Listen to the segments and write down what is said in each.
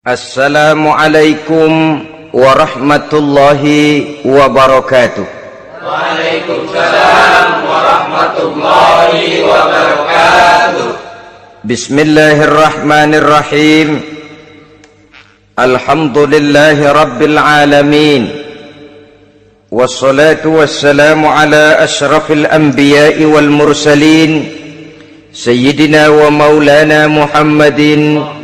Assalamualaikum warahmatullahi wabarakatuh. Waalaikumsalam warahmatullahi wabarakatuh. Bismillahirrahmanirrahim. Alhamdulillahi rabbil alamin. Wassalatu wassalamu ala ashrafil anbiya'i wal mursalin, Sayyidina wa maulana Muhammadin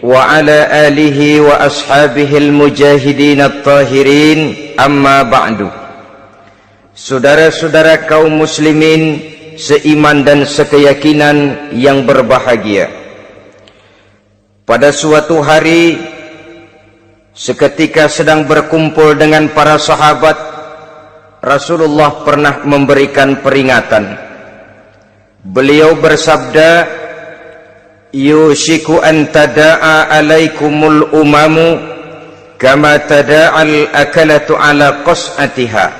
wa ala alihi wa ashabihil mujahidin at-tahirin, amma ba'du. Saudara-saudara kaum muslimin seiman dan sekeyakinan yang berbahagia, pada suatu hari seketika sedang berkumpul dengan para sahabat, Rasulullah pernah memberikan peringatan. Beliau bersabda, yushiku an tada'a alaikumul umamu kama tada'al akalatu ala qas'atiha.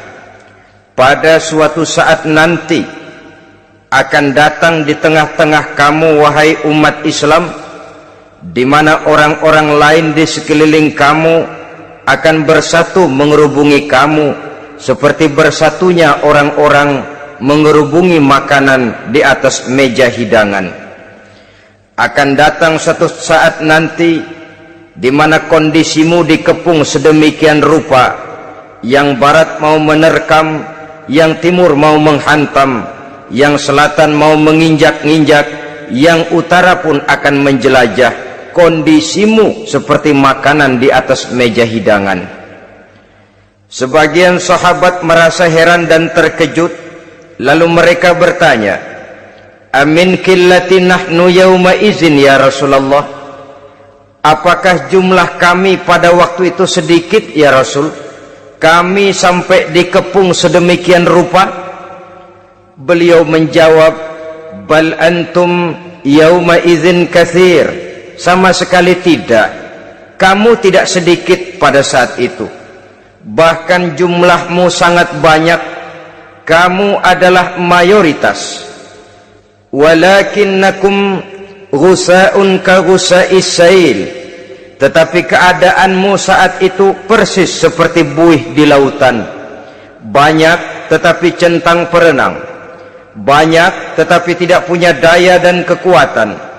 Pada suatu saat nanti akan datang di tengah-tengah kamu, wahai umat Islam, di mana orang-orang lain di sekeliling kamu akan bersatu mengerubungi kamu seperti bersatunya orang-orang mengerubungi makanan di atas meja hidangan. Akan datang satu saat nanti di mana kondisimu dikepung sedemikian rupa, yang barat mau menerkam, yang timur mau menghantam, yang selatan mau menginjak-injak, yang utara pun akan menjelajah. Kondisimu seperti makanan di atas meja hidangan. Sebagian sahabat merasa heran dan terkejut, lalu mereka bertanya, amin qillati nahnu yauma izin ya Rasulullah? Apakah jumlah kami pada waktu itu sedikit ya Rasul? Kami sampai dikepung sedemikian rupa? Beliau menjawab, bal antum yauma izin katsir. Sama sekali tidak. Kamu tidak sedikit pada saat itu. Bahkan jumlahmu sangat banyak. Kamu adalah mayoritas. Walakinnakum ghusa'un ka ghusa'is sail. Tetapi keadaanmu saat itu persis seperti buih di lautan. Banyak tetapi centang perenang. Banyak tetapi tidak punya daya dan kekuatan.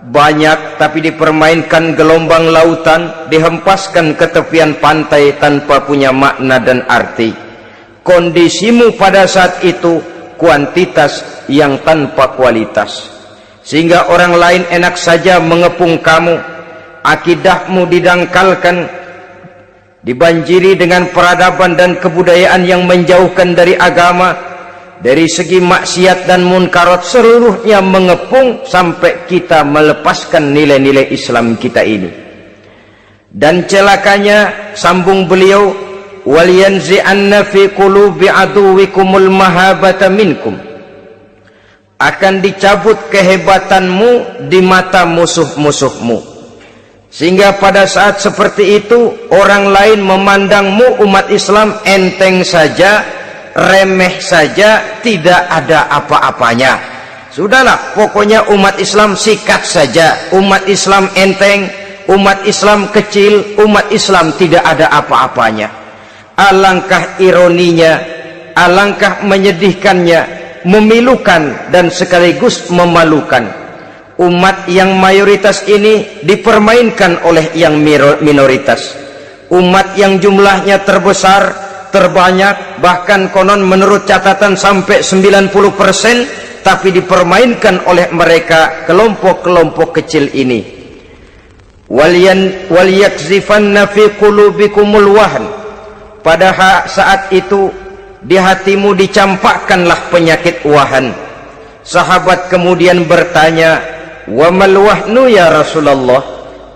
Banyak tapi dipermainkan gelombang lautan, dihempaskan ke tepian pantai tanpa punya makna dan arti. Kondisimu pada saat itu kuantitas yang tanpa kualitas, sehingga orang lain enak saja mengepung kamu. Akidahmu didangkalkan, dibanjiri dengan peradaban dan kebudayaan yang menjauhkan dari agama. Dari segi maksiat dan munkarat seluruhnya mengepung sampai kita melepaskan nilai-nilai Islam kita ini. Dan celakanya, sambung beliau, wal yanzi'anna fi qulubi aduwikumul mahabata minkum. Akan dicabut kehebatanmu di mata musuh-musuhmu, sehingga pada saat seperti itu orang lain memandangmu umat Islam enteng saja, remeh saja, tidak ada apa-apanya. Sudahlah, pokoknya umat Islam sikat saja. Umat Islam enteng, umat Islam kecil, umat Islam tidak ada apa-apanya. Alangkah ironinya, alangkah menyedihkannya, memilukan dan sekaligus memalukan. Umat yang mayoritas ini dipermainkan oleh yang minoritas. Umat yang jumlahnya terbesar, terbanyak, bahkan konon menurut catatan sampai 90%, tapi dipermainkan oleh mereka kelompok-kelompok kecil ini. Wal yakzifanna fi qulubikumul wahn. Pada saat itu di hatimu dicampakkanlah penyakit wahan. Sahabat kemudian bertanya, wa mal wahnu ya Rasulullah?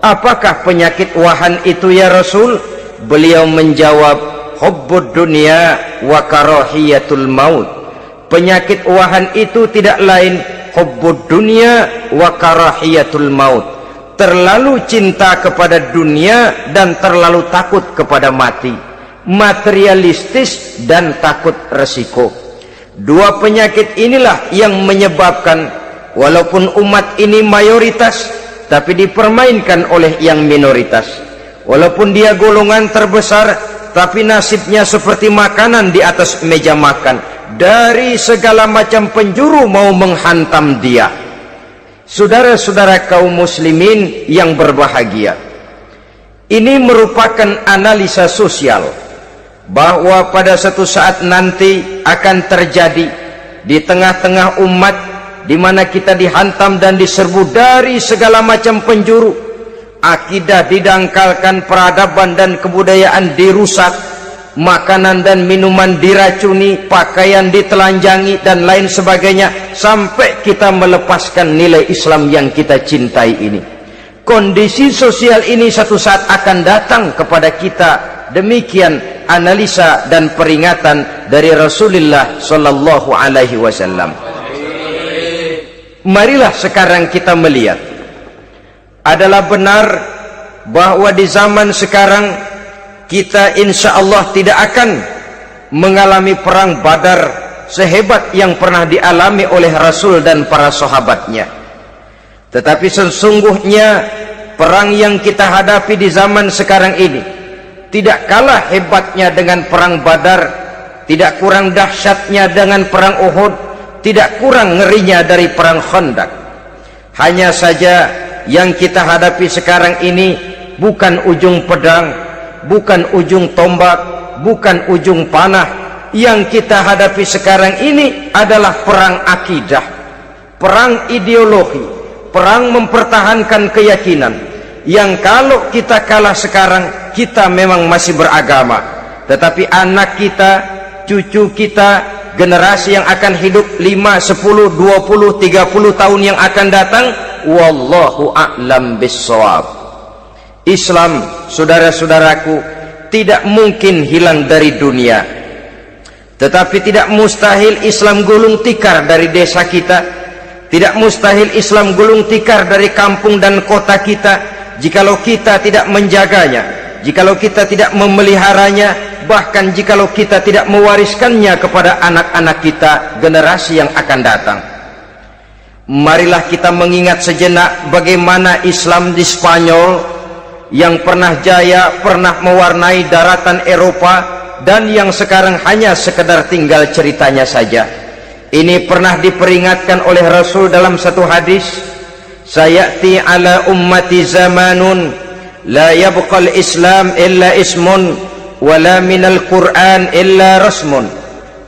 Apakah penyakit wahan itu ya Rasul? Beliau menjawab, hubbud dunya wa karahiyatul maut. Penyakit wahan itu tidak lain hubbud dunya wa karahiyatul maut. Terlalu cinta kepada dunia dan terlalu takut kepada mati. Materialistis dan takut resiko. Dua penyakit inilah yang menyebabkan walaupun umat ini mayoritas, tapi dipermainkan oleh yang minoritas. Walaupun dia golongan terbesar, tapi nasibnya seperti makanan di atas meja makan. Dari segala macam penjuru mau menghantam dia. Saudara-saudara kaum muslimin yang berbahagia, ini merupakan analisa sosial bahwa pada satu saat nanti akan terjadi di tengah-tengah umat di mana kita dihantam dan diserbu dari segala macam penjuru. Akidah didangkalkan, peradaban dan kebudayaan dirusak, makanan dan minuman diracuni, pakaian ditelanjangi dan lain sebagainya, sampai kita melepaskan nilai Islam yang kita cintai ini. Kondisi sosial ini satu saat akan datang kepada kita. Demikian analisa dan peringatan dari Rasulullah sallallahu alaihi wasallam. Marilah sekarang kita melihat, adalah benar bahwa di zaman sekarang kita insya Allah tidak akan mengalami perang Badar sehebat yang pernah dialami oleh Rasul dan para sahabatnya. Tetapi sesungguhnya perang yang kita hadapi di zaman sekarang ini tidak kalah hebatnya dengan perang Badar, tidak kurang dahsyatnya dengan perang Uhud, tidak kurang ngerinya dari perang Khandaq. Hanya saja yang kita hadapi sekarang ini bukan ujung pedang, bukan ujung tombak, bukan ujung panah. Yang kita hadapi sekarang ini adalah perang akidah, perang ideologi, perang mempertahankan keyakinan. Yang kalau kita kalah sekarang, kita memang masih beragama, tetapi anak kita, cucu kita, generasi yang akan hidup 5, 10, 20, 30 tahun yang akan datang, wallahu a'lam bissawab. Islam, saudara-saudaraku, tidak mungkin hilang dari dunia, tetapi tidak mustahil Islam gulung tikar dari desa kita, tidak mustahil Islam gulung tikar dari kampung dan kota kita, jikalau kita tidak menjaganya, jikalau kita tidak memeliharanya, bahkan jikalau kita tidak mewariskannya kepada anak-anak kita, generasi yang akan datang. Marilah kita mengingat sejenak bagaimana Islam di Spanyol yang pernah jaya, pernah mewarnai daratan Eropa, dan yang sekarang hanya sekedar tinggal ceritanya saja. Ini pernah diperingatkan oleh Rasul dalam satu hadis, sayati ala ummati zamanun la yabqal Islam illa ismun wala minal Quran illa rasmun.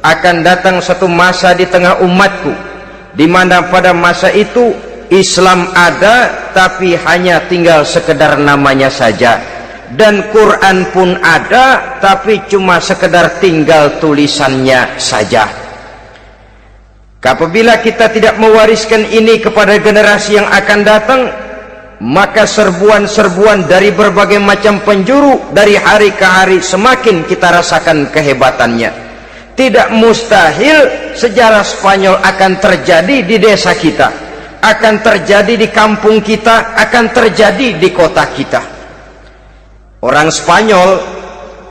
Akan datang satu masa di tengah umatku di mana pada masa itu Islam ada tapi hanya tinggal sekedar namanya saja, dan Quran pun ada tapi cuma sekedar tinggal tulisannya saja. Apabila kita tidak mewariskan ini kepada generasi yang akan datang, maka serbuan-serbuan dari berbagai macam penjuru dari hari ke hari semakin kita rasakan kehebatannya. Tidak mustahil sejarah Spanyol akan terjadi di desa kita, akan terjadi di kampung kita, akan terjadi di kota kita. Orang Spanyol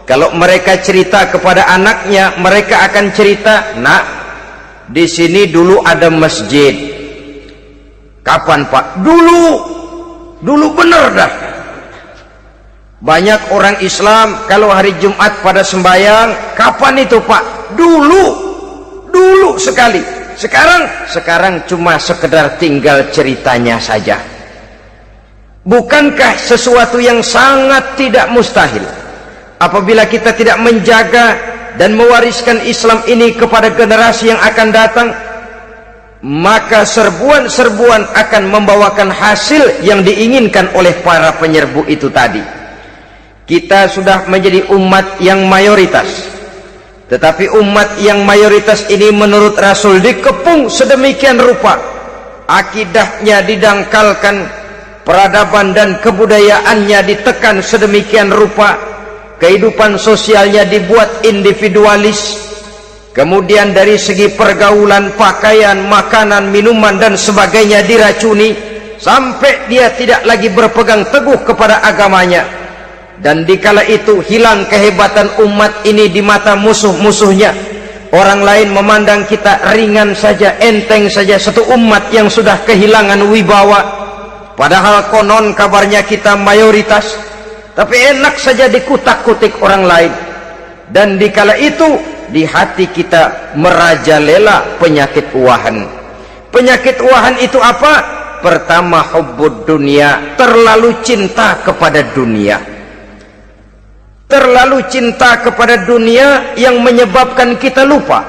kalau mereka cerita kepada anaknya, mereka akan cerita, "Nak, di sini dulu ada masjid." "Kapan, Pak?" Dulu bener dah. Banyak orang Islam kalau hari Jumat pada sembahyang, "Kapan itu, Pak?" Dulu sekali. Sekarang cuma sekedar tinggal ceritanya saja. Bukankah sesuatu yang sangat tidak mustahil apabila kita tidak menjaga dan mewariskan Islam ini kepada generasi yang akan datang, maka serbuan-serbuan akan membawakan hasil yang diinginkan oleh para penyerbu itu tadi. Kita sudah menjadi umat yang mayoritas, tetapi umat yang mayoritas ini menurut Rasul dikepung sedemikian rupa, akidahnya didangkalkan, peradaban dan kebudayaannya ditekan sedemikian rupa, kehidupan sosialnya dibuat individualis, kemudian dari segi pergaulan, pakaian, makanan, minuman dan sebagainya diracuni, sampai dia tidak lagi berpegang teguh kepada agamanya. Dan dikala itu hilang kehebatan umat ini di mata musuh-musuhnya. Orang lain memandang kita ringan saja, enteng saja, satu umat yang sudah kehilangan wibawa. padahal konon kabarnya kita mayoritas, tapi enak saja dikutak-kutik orang lain. Dan dikala itu di hati kita merajalela penyakit uahan. Penyakit uahan itu apa? Pertama, hubbud dunia, terlalu cinta kepada dunia. Terlalu cinta kepada dunia yang menyebabkan kita lupa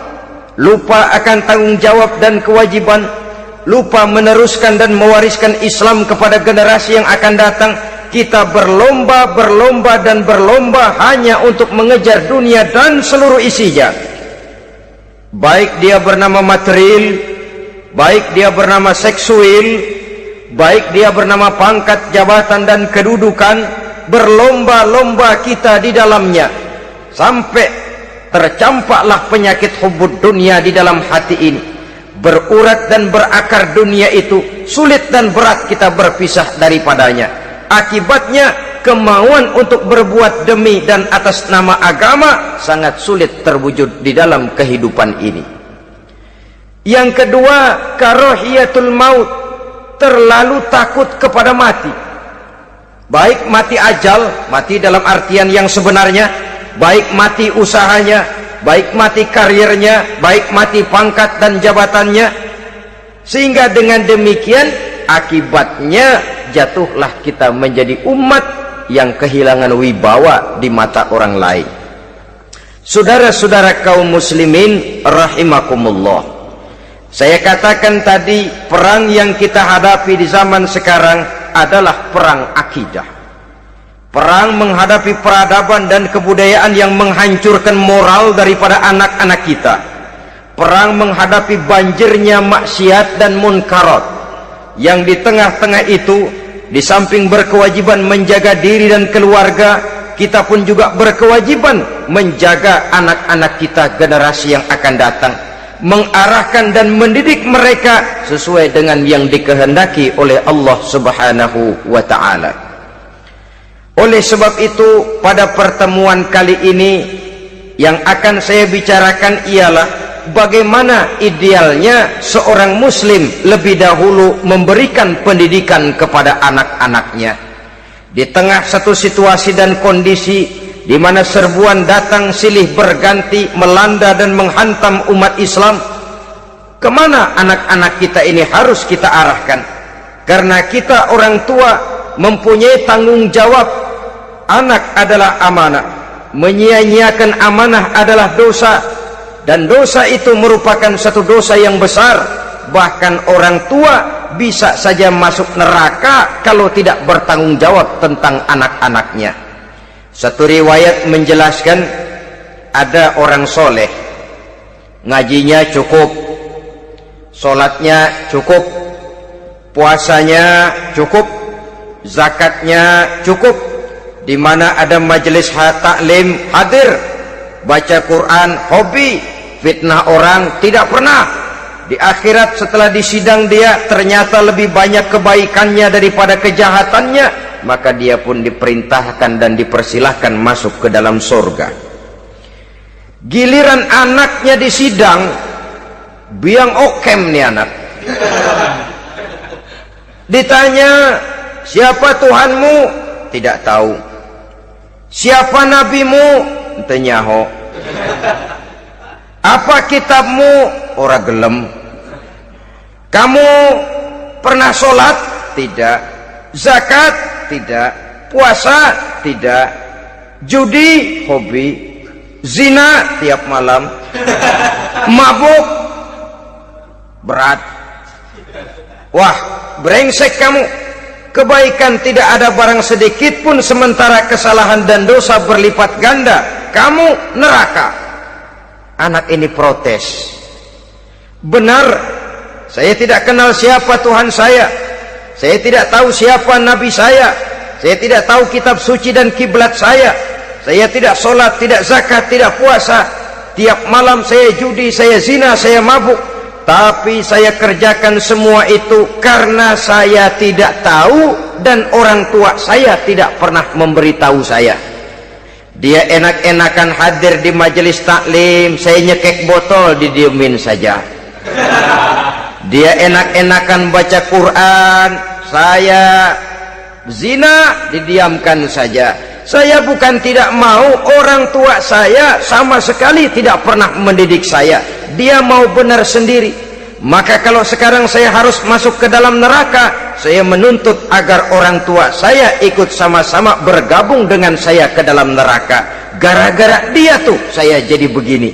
akan tanggung jawab dan kewajiban, lupa meneruskan dan mewariskan Islam kepada generasi yang akan datang. Kita berlomba hanya untuk mengejar dunia dan seluruh isinya, baik dia bernama material, baik dia bernama seksual, baik dia bernama pangkat, jabatan dan kedudukan. Berlomba-lomba kita di dalamnya sampai tercampaklah penyakit hubbud dunia di dalam hati ini. Berurat dan berakar dunia itu, sulit dan berat kita berpisah daripadanya. Akibatnya kemauan untuk berbuat demi dan atas nama agama sangat sulit terwujud di dalam kehidupan ini. Yang kedua, karahiyatul maut, terlalu takut kepada mati. Baik mati ajal, mati dalam artian yang sebenarnya, baik mati usahanya, baik mati karirnya, baik mati pangkat dan jabatannya. Sehingga dengan demikian akibatnya jatuhlah kita menjadi umat yang kehilangan wibawa di mata orang lain. Saudara-saudara kaum muslimin rahimakumullah, saya katakan tadi, perang yang kita hadapi di zaman sekarang adalah perang akidah. Perang menghadapi peradaban dan kebudayaan yang menghancurkan moral daripada anak-anak kita. Perang menghadapi banjirnya maksiat dan munkarat, yang di tengah-tengah itu, di samping berkewajiban menjaga diri dan keluarga, kita pun juga berkewajiban menjaga anak-anak kita, generasi yang akan datang, mengarahkan dan mendidik mereka sesuai dengan yang dikehendaki oleh Allah Subhanahu wa ta'ala. Oleh sebab itu, pada pertemuan kali ini yang akan saya bicarakan ialah bagaimana idealnya seorang muslim lebih dahulu memberikan pendidikan kepada anak-anaknya. Di tengah satu situasi dan kondisi di mana serbuan datang silih berganti melanda dan menghantam umat Islam, kemana anak-anak kita ini harus kita arahkan? Karena kita orang tua mempunyai tanggung jawab. Anak adalah amanah, menyia-nyiakan amanah adalah dosa, dan dosa itu merupakan satu dosa yang besar. Bahkan orang tua bisa saja masuk neraka kalau tidak bertanggung jawab tentang anak-anaknya. Satu riwayat menjelaskan, ada orang soleh, ngajinya cukup, sholatnya cukup, puasanya cukup, zakatnya cukup, di mana ada majelis taklim hadir, baca Quran hobi, fitnah orang tidak pernah. Di akhirat setelah disidang dia ternyata lebih banyak kebaikannya daripada kejahatannya, maka dia pun diperintahkan dan dipersilahkan masuk ke dalam surga. Giliran anaknya disidang, biang okem nih anak. Ditanya, siapa Tuhanmu? Tidak tahu. Siapa nabimu? Ente nyaho. Apa kitabmu? Ora gelem. Kamu pernah sholat? Tidak. Zakat? Tidak. Puasa? Tidak. Judi? Hobi. Zina? Tiap malam. Mabuk? Berat. Wah, brengsek kamu. Kebaikan tidak ada barang sedikit pun, sementara kesalahan dan dosa berlipat ganda. Kamu neraka. Anak ini protes. Benar, saya tidak kenal siapa Tuhan saya. Saya tidak tahu siapa Nabi saya. Saya tidak tahu kitab suci dan kiblat saya. Saya tidak sholat, tidak zakat, tidak puasa. Tiap malam saya judi, saya zina, saya mabuk. Tapi saya kerjakan semua itu karena saya tidak tahu dan orang tua saya tidak pernah memberitahu saya. Dia enak-enakan hadir di majelis taklim, saya nyekek botol, didiemin saja. Dia enak-enakan baca Quran, saya zina, didiamkan saja. Saya bukan tidak mau, orang tua saya sama sekali tidak pernah mendidik saya, dia mau benar sendiri. Maka kalau sekarang saya harus masuk ke dalam neraka, saya menuntut agar orang tua saya ikut sama-sama bergabung dengan saya ke dalam neraka. Gara-gara dia tuh saya jadi begini.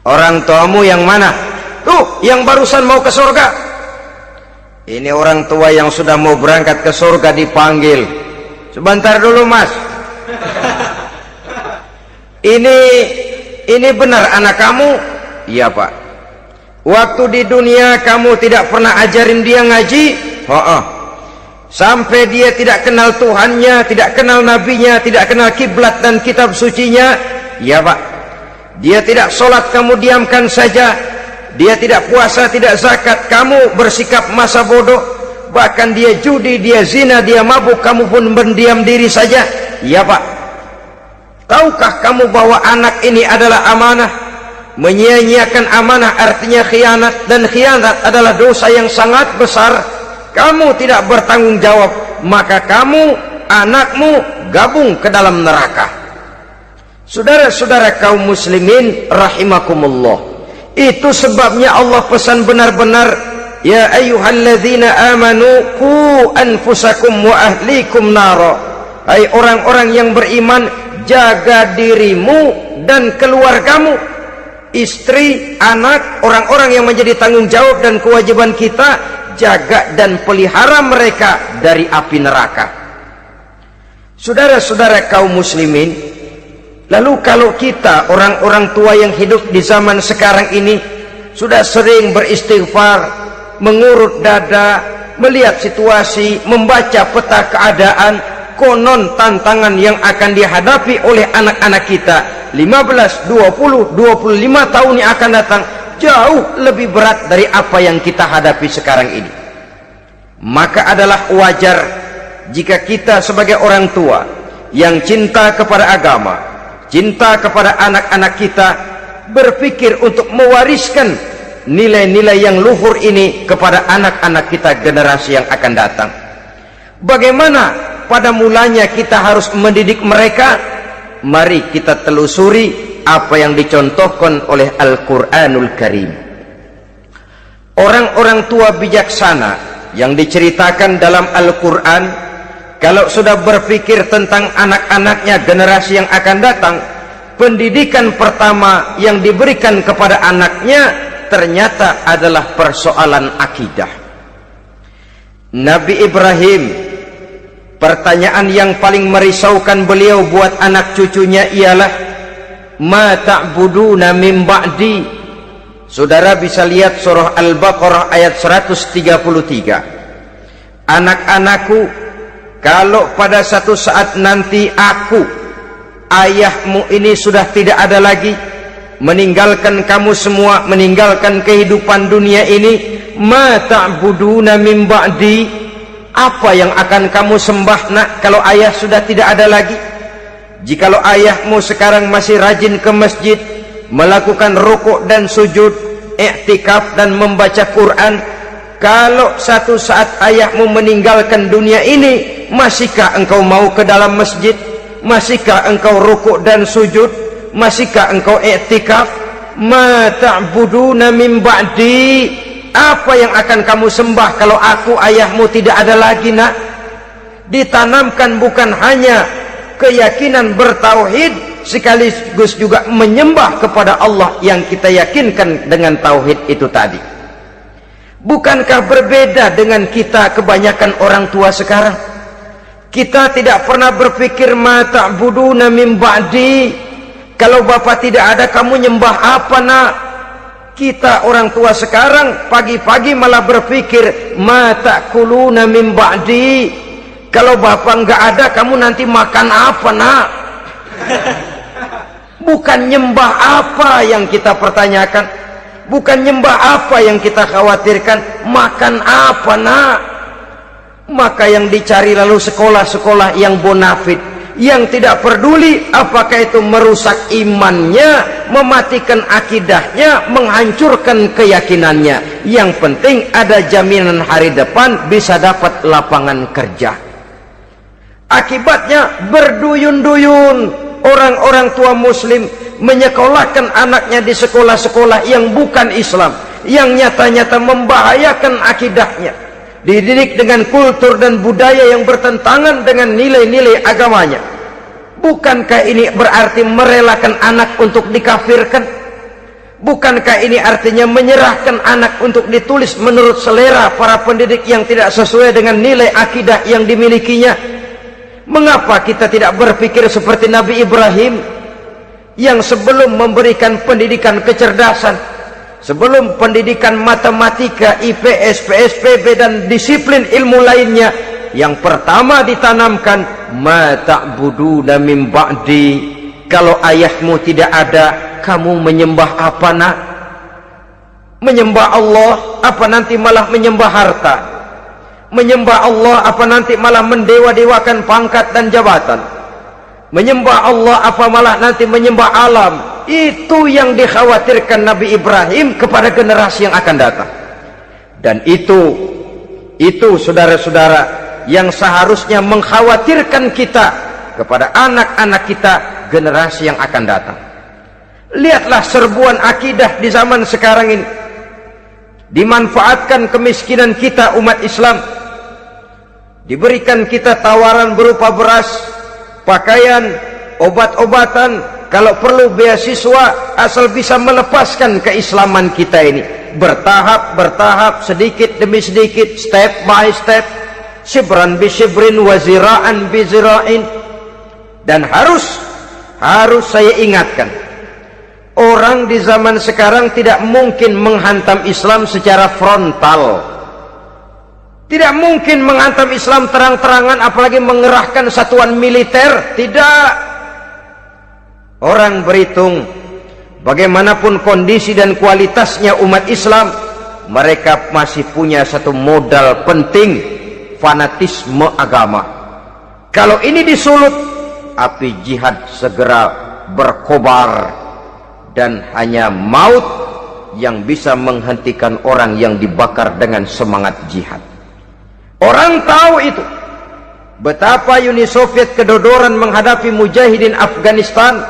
Orang tuamu yang mana? Tuh, yang barusan mau ke surga. Ini orang tua yang sudah mau berangkat ke surga dipanggil. Sebentar dulu, Mas. Ini benar anak kamu? Iya, Pak. Waktu di dunia kamu tidak pernah ajarin dia ngaji? Sampai dia tidak kenal Tuhannya, tidak kenal nabinya, tidak kenal kiblat dan kitab sucinya? Iya, Pak. Dia tidak sholat, kamu diamkan saja. Dia tidak puasa, tidak zakat, kamu bersikap masa bodoh. Bahkan dia judi, dia zina, dia mabuk, kamu pun berdiam diri saja. Iya, Pak. Tahukah kamu bahwa anak ini adalah amanah? Menyia-nyiakan amanah artinya khianat, dan khianat adalah dosa yang sangat besar. Kamu tidak bertanggung jawab, maka kamu, anakmu gabung ke dalam neraka. Saudara-saudara kaum muslimin rahimakumullah, itu sebabnya Allah pesan benar-benar, ya ayyuhalladzina amanu qu anfusakum wa ahlikum nara. Hai orang-orang yang beriman, jaga dirimu dan keluargamu, istri, anak, orang-orang yang menjadi tanggung jawab dan kewajiban kita, jaga dan pelihara mereka dari api neraka. Saudara-saudara kaum muslimin, lalu kalau kita orang-orang tua yang hidup di zaman sekarang ini sudah sering beristighfar, mengurut dada, melihat situasi, membaca peta keadaan, konon tantangan yang akan dihadapi oleh anak-anak kita 15, 20, 25 tahun yang akan datang jauh lebih berat dari apa yang kita hadapi sekarang ini. Maka adalah wajar jika kita sebagai orang tua yang cinta kepada agama, cinta kepada anak-anak kita, berpikir untuk mewariskan nilai-nilai yang luhur ini kepada anak-anak kita generasi yang akan datang. Bagaimana pada mulanya kita harus mendidik mereka? Mari kita telusuri apa yang dicontohkan oleh Al-Quranul Karim. Orang-orang tua bijaksana yang diceritakan dalam Al-Quran, kalau sudah berpikir tentang anak-anaknya generasi yang akan datang, pendidikan pertama yang diberikan kepada anaknya ternyata adalah persoalan akidah. Nabi Ibrahim, pertanyaan yang paling merisaukan beliau buat anak cucunya ialah, ma ta'buduna min ba'di. Saudara bisa lihat surah Al-Baqarah ayat 133. Anak-anakku, kalau pada satu saat nanti aku, ayahmu ini sudah tidak ada lagi, meninggalkan kamu semua, meninggalkan kehidupan dunia ini, ma ta'buduna min ba'di, apa yang akan kamu sembah nak kalau ayah sudah tidak ada lagi? Jikalau ayahmu sekarang masih rajin ke masjid, melakukan rukuk dan sujud, i'tikaf dan membaca Quran, kalau satu saat ayahmu meninggalkan dunia ini, masihkah engkau mau ke dalam masjid? Masihkah engkau rukuk dan sujud? Masihkah engkau i'tikaf? Ma ta'buduna min ba'di, apa yang akan kamu sembah kalau aku ayahmu tidak ada lagi nak? Ditanamkan bukan hanya keyakinan bertauhid, sekaligus juga menyembah kepada Allah yang kita yakinkan dengan tauhid itu tadi. Bukankah berbeda dengan kita kebanyakan orang tua sekarang? Kita tidak pernah berpikir ma ta'buduna min ba'di, kalau bapak tidak ada kamu nyembah apa nak? Kita orang tua sekarang pagi-pagi malah berpikir ma ta'kuluna min ba'di, kalau bapak enggak ada kamu nanti makan apa nak? Bukan nyembah apa yang kita pertanyakan, bukan nyembah apa yang kita khawatirkan, makan apa nak? Maka yang dicari lalu sekolah-sekolah yang bonafit, yang tidak peduli apakah itu merusak imannya, mematikan akidahnya, menghancurkan keyakinannya. Yang penting ada jaminan hari depan bisa dapat lapangan kerja. Akibatnya berduyun-duyun orang-orang tua muslim menyekolahkan anaknya di sekolah-sekolah yang bukan Islam, yang nyata-nyata membahayakan akidahnya, dididik dengan kultur dan budaya yang bertentangan dengan nilai-nilai agamanya. Bukankah ini berarti merelakan anak untuk dikafirkan? Bukankah ini artinya menyerahkan anak untuk ditulis menurut selera para pendidik yang tidak sesuai dengan nilai akidah yang dimilikinya? Mengapa kita tidak berpikir seperti Nabi Ibrahim yang sebelum memberikan pendidikan kecerdasan, sebelum pendidikan matematika, IPS, PSPB dan disiplin ilmu lainnya, yang pertama ditanamkan, ma ta'buduna min ba'di, kalau ayahmu tidak ada, kamu menyembah apa nak? Menyembah Allah, apa nanti malah menyembah harta? Menyembah Allah, apa nanti malah mendewa-dewakan pangkat dan jabatan? Menyembah Allah, apa malah nanti menyembah alam? Itu yang dikhawatirkan Nabi Ibrahim kepada generasi yang akan datang. Dan itu saudara-saudara yang seharusnya mengkhawatirkan kita kepada anak-anak kita, generasi yang akan datang. Lihatlah serbuan akidah di zaman sekarang ini. Dimanfaatkan kemiskinan kita umat Islam. Diberikan kita tawaran berupa beras, pakaian, obat-obatan, kalau perlu beasiswa, asal bisa melepaskan keislaman kita ini. Bertahap, sedikit demi sedikit, step by step, shibran bi shibrin, wazira'an bi zira'in. Dan harus saya ingatkan, orang di zaman sekarang tidak mungkin menghantam Islam secara frontal. Tidak mungkin menghantam Islam terang-terangan, apalagi mengerahkan satuan militer. Tidak. Orang berhitung bagaimanapun kondisi dan kualitasnya umat Islam, mereka masih punya satu modal penting, fanatisme agama. Kalau ini disulut, api jihad segera berkobar, dan hanya maut yang bisa menghentikan orang yang dibakar dengan semangat jihad. Orang tahu itu. Betapa Uni Soviet kedodoran menghadapi mujahidin Afghanistan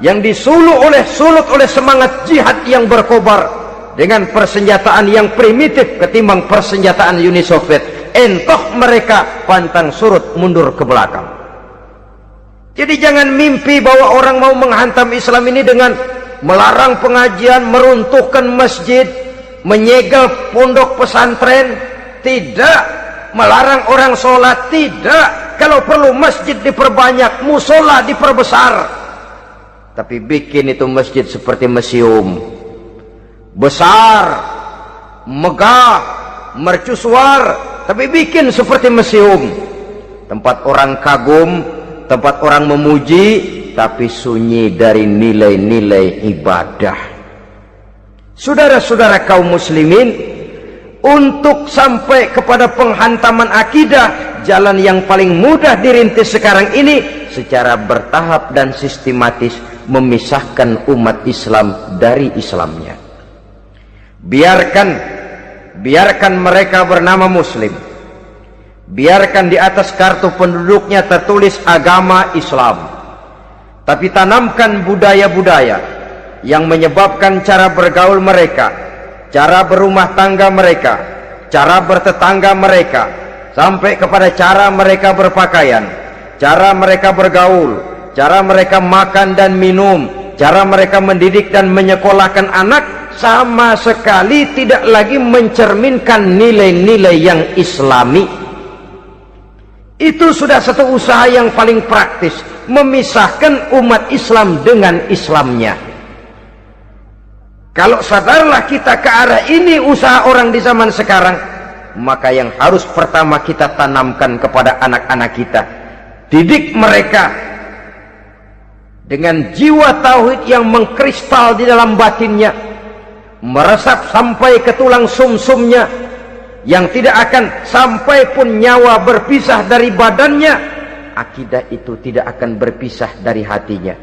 yang disulut oleh semangat jihad yang berkobar dengan persenjataan yang primitif ketimbang persenjataan Uni Soviet. Entoh mereka pantang surut mundur ke belakang. Jadi jangan mimpi bahwa orang mau menghantam Islam ini dengan melarang pengajian, meruntuhkan masjid, menyegel pondok pesantren. Tidak. Melarang orang sholat. Tidak. Kalau perlu masjid diperbanyak, musola diperbesar. Tapi bikin itu masjid seperti museum, besar, megah, mercusuar, tapi bikin seperti museum, tempat orang kagum, tempat orang memuji, tapi sunyi dari nilai-nilai ibadah. Saudara-saudara kaum muslimin, untuk sampai kepada penghantaman akidah, jalan yang paling mudah dirintis sekarang ini secara bertahap dan sistematis, memisahkan umat Islam dari Islamnya. Biarkan mereka bernama muslim, biarkan di atas kartu penduduknya tertulis agama Islam, tapi tanamkan budaya-budaya yang menyebabkan cara bergaul mereka, cara berumah tangga mereka, cara bertetangga mereka, sampai kepada cara mereka berpakaian, cara mereka bergaul, cara mereka makan dan minum, cara mereka mendidik dan menyekolahkan anak, sama sekali tidak lagi mencerminkan nilai-nilai yang islami. Itu sudah satu usaha yang paling praktis, memisahkan umat Islam dengan Islamnya. Kalau sadarlah kita ke arah ini usaha orang di zaman sekarang, maka yang harus pertama kita tanamkan kepada anak-anak kita, didik mereka dengan jiwa tauhid yang mengkristal di dalam batinnya, meresap sampai ke tulang sumsumnya, yang tidak akan sampai pun nyawa berpisah dari badannya, akidah itu tidak akan berpisah dari hatinya.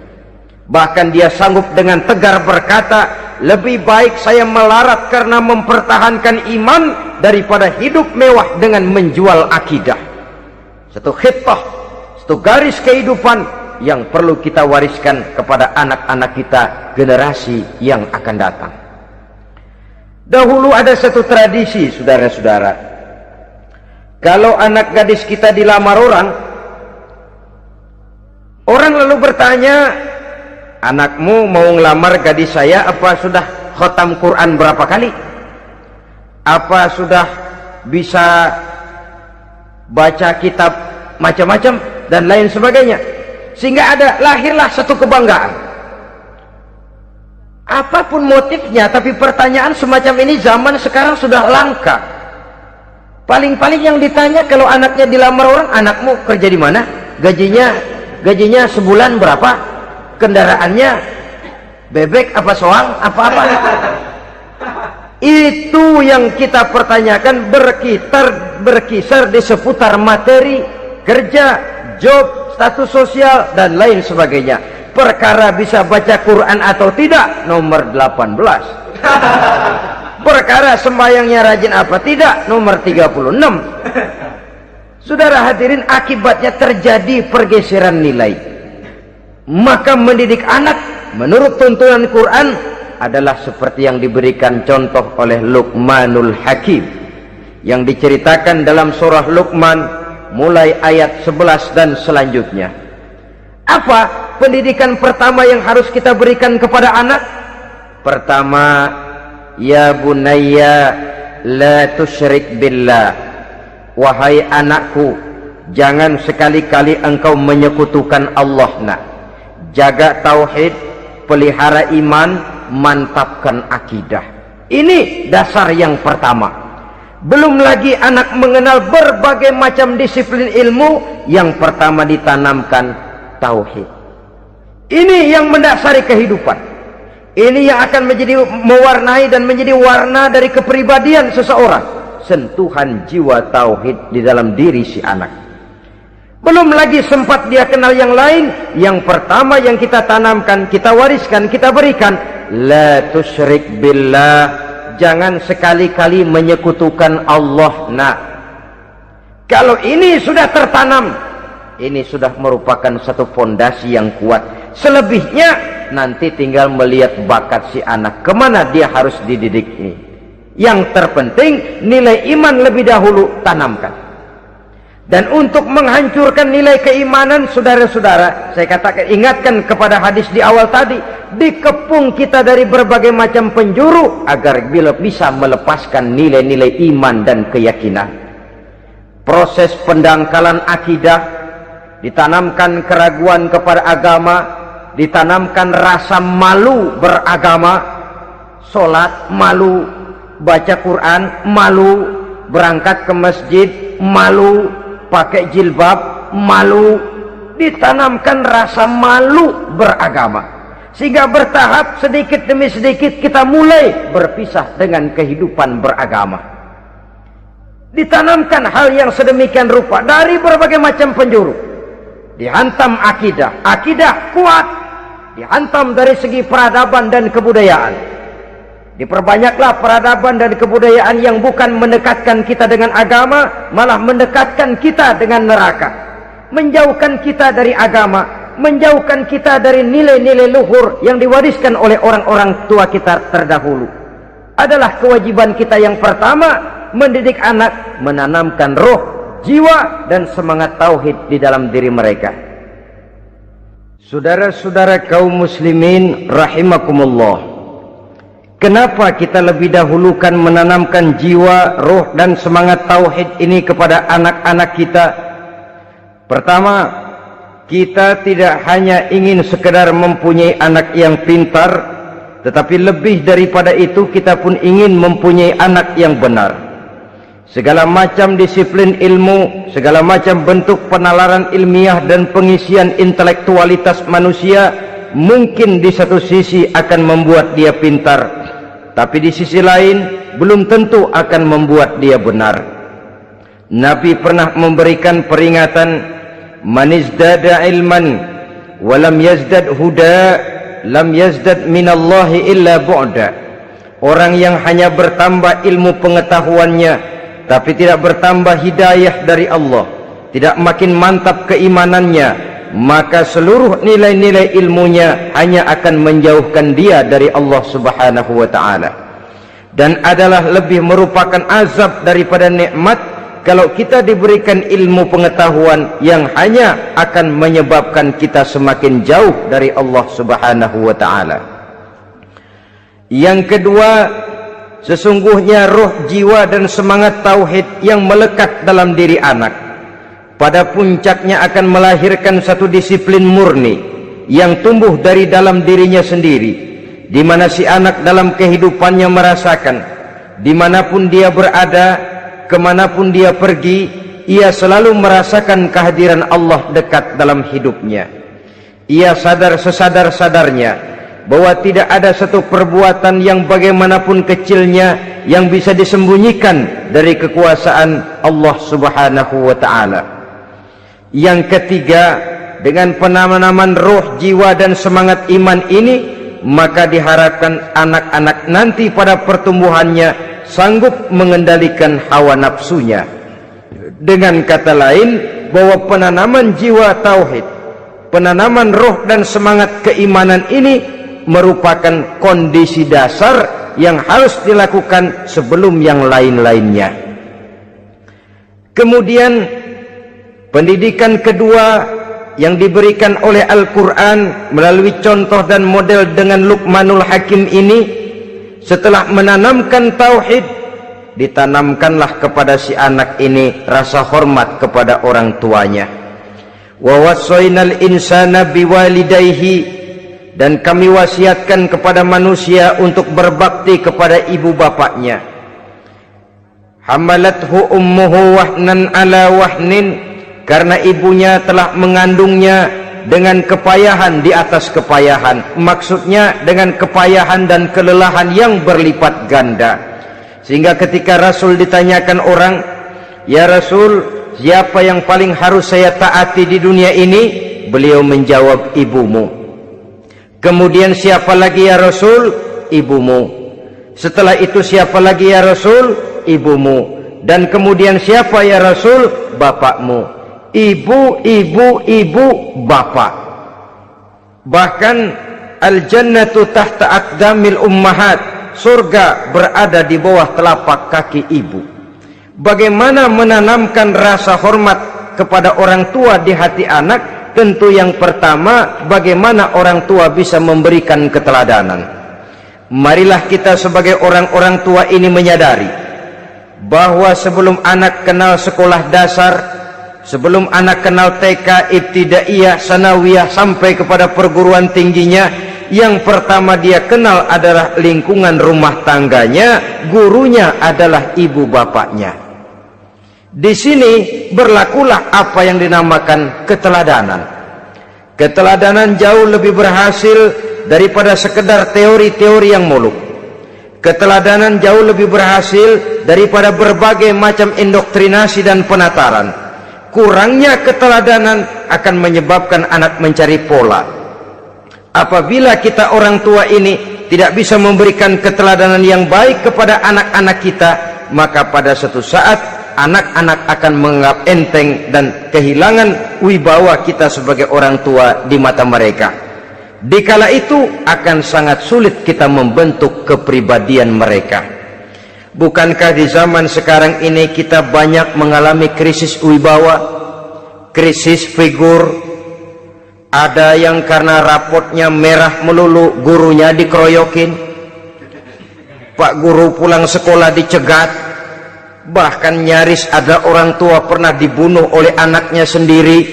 Bahkan dia sanggup dengan tegar berkata, lebih baik saya melarat karena mempertahankan iman daripada hidup mewah dengan menjual akidah. Satu khittah, satu garis kehidupan yang perlu kita wariskan kepada anak-anak kita, generasi yang akan datang. Dahulu ada satu tradisi, saudara-saudara. Kalau anak gadis kita dilamar orang lalu bertanya, anakmu mau ngelamar gadis saya, apa sudah khatam Quran berapa kali? Apa sudah bisa baca kitab macam-macam dan lain sebagainya? Sehingga lahirlah satu kebanggaan. Apapun motifnya, tapi pertanyaan semacam ini zaman sekarang sudah langka. Paling-paling yang ditanya kalau anaknya dilamar orang, anakmu kerja di mana? Gajinya sebulan berapa? Kendaraannya bebek apa soang apa-apa. Itu yang kita pertanyakan, berkisar di seputar materi, kerja, job, status sosial dan lain sebagainya. Perkara bisa baca Quran atau tidak, nomor 18. Perkara sembahyangnya rajin apa tidak, nomor 36. Saudara hadirin, akibatnya terjadi pergeseran nilai. Maka mendidik anak menurut tuntunan Quran adalah seperti yang diberikan contoh oleh Luqmanul Hakim, yang diceritakan dalam surah Luqman mulai ayat 11 dan selanjutnya. Apa pendidikan pertama yang harus kita berikan kepada anak? Pertama, ya bunayya la tusyrik billah. Wahai anakku, jangan sekali-kali engkau menyekutukan Allah. Nak, jaga tauhid, pelihara iman, mantapkan akidah. Ini dasar yang pertama. Belum lagi anak mengenal berbagai macam disiplin ilmu, yang pertama ditanamkan tauhid. Ini yang mendasari kehidupan. Ini yang akan mewarnai dan menjadi warna dari kepribadian seseorang. Sentuhan jiwa tauhid di dalam diri si anak. Belum lagi sempat dia kenal yang lain. Yang pertama yang kita tanamkan, kita wariskan, kita berikan, la tusyrik billah. Jangan sekali-kali menyekutukan Allah. Nah, kalau ini sudah tertanam, ini sudah merupakan satu fondasi yang kuat. Selebihnya nanti tinggal melihat bakat si anak, kemana dia harus dididik ini. Yang terpenting nilai iman lebih dahulu tanamkan. Dan untuk menghancurkan nilai keimanan, saudara-saudara, saya katakan, ingatkan kepada hadis di awal tadi, dikepung kita dari berbagai macam penjuru agar bila bisa melepaskan nilai-nilai iman dan keyakinan. Proses pendangkalan akidah, ditanamkan keraguan kepada agama, ditanamkan rasa malu beragama, sholat malu, baca Quran malu, berangkat ke masjid malu, pakai jilbab malu. Ditanamkan rasa malu beragama, sehingga bertahap sedikit demi sedikit kita mulai berpisah dengan kehidupan beragama. Ditanamkan hal yang sedemikian rupa dari berbagai macam penjuru. Dihantam akidah, akidah kuat, dihantam dari segi peradaban dan kebudayaan. Diperbanyaklah peradaban dan kebudayaan yang bukan mendekatkan kita dengan agama, malah mendekatkan kita dengan neraka. Menjauhkan kita dari agama, menjauhkan kita dari nilai-nilai luhur yang diwariskan oleh orang-orang tua kita terdahulu. Adalah kewajiban kita yang pertama, mendidik anak, menanamkan roh, jiwa dan semangat tauhid di dalam diri mereka. Saudara-saudara kaum muslimin rahimakumullah, kenapa kita lebih dahulukan menanamkan jiwa, roh dan semangat tauhid ini kepada anak-anak kita? Pertama, kita tidak hanya ingin sekedar mempunyai anak yang pintar, tetapi lebih daripada itu kita pun ingin mempunyai anak yang benar. Segala macam disiplin ilmu, segala macam bentuk penalaran ilmiah dan pengisian intelektualitas manusia mungkin di satu sisi akan membuat dia pintar, tapi di sisi lain belum tentu akan membuat dia benar. Nabi pernah memberikan peringatan, man izdada ilman wa lam yazdad huda lam yazdad minallahi illa bu'da. Orang yang hanya bertambah ilmu pengetahuannya tapi tidak bertambah hidayah dari Allah, tidak makin mantap keimanannya, maka seluruh nilai-nilai ilmunya hanya akan menjauhkan dia dari Allah Subhanahu wa ta'ala. Dan adalah lebih merupakan azab daripada nikmat kalau kita diberikan ilmu pengetahuan yang hanya akan menyebabkan kita semakin jauh dari Allah Subhanahu wa ta'ala. Yang kedua, sesungguhnya roh, jiwa dan semangat tauhid yang melekat dalam diri anak pada puncaknya akan melahirkan satu disiplin murni yang tumbuh dari dalam dirinya sendiri, di mana si anak dalam kehidupannya merasakan dimanapun dia berada, kemanapun dia pergi, ia selalu merasakan kehadiran Allah dekat dalam hidupnya. Ia sadar sesadar-sadarnya bahwa tidak ada satu perbuatan yang bagaimanapun kecilnya yang bisa disembunyikan dari kekuasaan Allah Subhanahu wa ta'ala. Yang ketiga, dengan penanaman roh, jiwa dan semangat iman ini, maka diharapkan anak-anak nanti pada pertumbuhannya sanggup mengendalikan hawa nafsunya. Dengan kata lain, bahwa penanaman jiwa tauhid, penanaman roh dan semangat keimanan ini merupakan kondisi dasar yang harus dilakukan sebelum yang lain-lainnya. Kemudian pendidikan kedua yang diberikan oleh Al-Quran melalui contoh dan model dengan Luqmanul Hakim ini, setelah menanamkan tauhid, ditanamkanlah kepada si anak ini rasa hormat kepada orang tuanya. Wa wassaynal insana biwalidayhi, dan kami wasiatkan kepada manusia untuk berbakti kepada ibu bapaknya. Hamalathu ummuhu wahnan ala wahnin, karena ibunya telah mengandungnya dengan kepayahan di atas kepayahan, maksudnya dengan kepayahan dan kelelahan yang berlipat ganda. Sehingga ketika Rasul ditanyakan orang, "Ya Rasul, siapa yang paling harus saya taati di dunia ini?" Beliau menjawab, "Ibumu." Kemudian, "Siapa lagi ya Rasul?" "Ibumu." Setelah itu, "Siapa lagi ya Rasul?" "Ibumu." Dan kemudian, "Siapa ya Rasul?" "Bapakmu." Ibu, ibu, ibu, bapak. Bahkan al-jannatu tahta aqdamil ummahat, surga berada di bawah telapak kaki ibu. Bagaimana menanamkan rasa hormat kepada orang tua di hati anak? Tentu yang pertama, bagaimana orang tua bisa memberikan keteladanan. Marilah kita sebagai orang-orang tua ini menyadari bahwa sebelum anak kenal sekolah dasar, sebelum anak kenal TK, ibtidaiyah, sanawiyah sampai kepada perguruan tingginya, yang pertama dia kenal adalah lingkungan rumah tangganya, gurunya adalah ibu bapaknya. Di sini berlakulah apa yang dinamakan keteladanan. Keteladanan jauh lebih berhasil daripada sekedar teori-teori yang muluk. Keteladanan jauh lebih berhasil daripada berbagai macam indoktrinasi dan penataran. Kurangnya keteladanan akan menyebabkan anak mencari pola. Apabila kita orang tua ini tidak bisa memberikan keteladanan yang baik kepada anak-anak kita, maka pada suatu saat anak-anak akan menganggap enteng dan kehilangan wibawa kita sebagai orang tua di mata mereka. Dikala itu akan sangat sulit kita membentuk kepribadian mereka. Bukankah di zaman sekarang ini kita banyak mengalami krisis wibawa, krisis figur? Ada yang karena rapotnya merah melulu, gurunya dikeroyokin. Pak guru pulang sekolah dicegat. Bahkan nyaris ada orang tua pernah dibunuh oleh anaknya sendiri,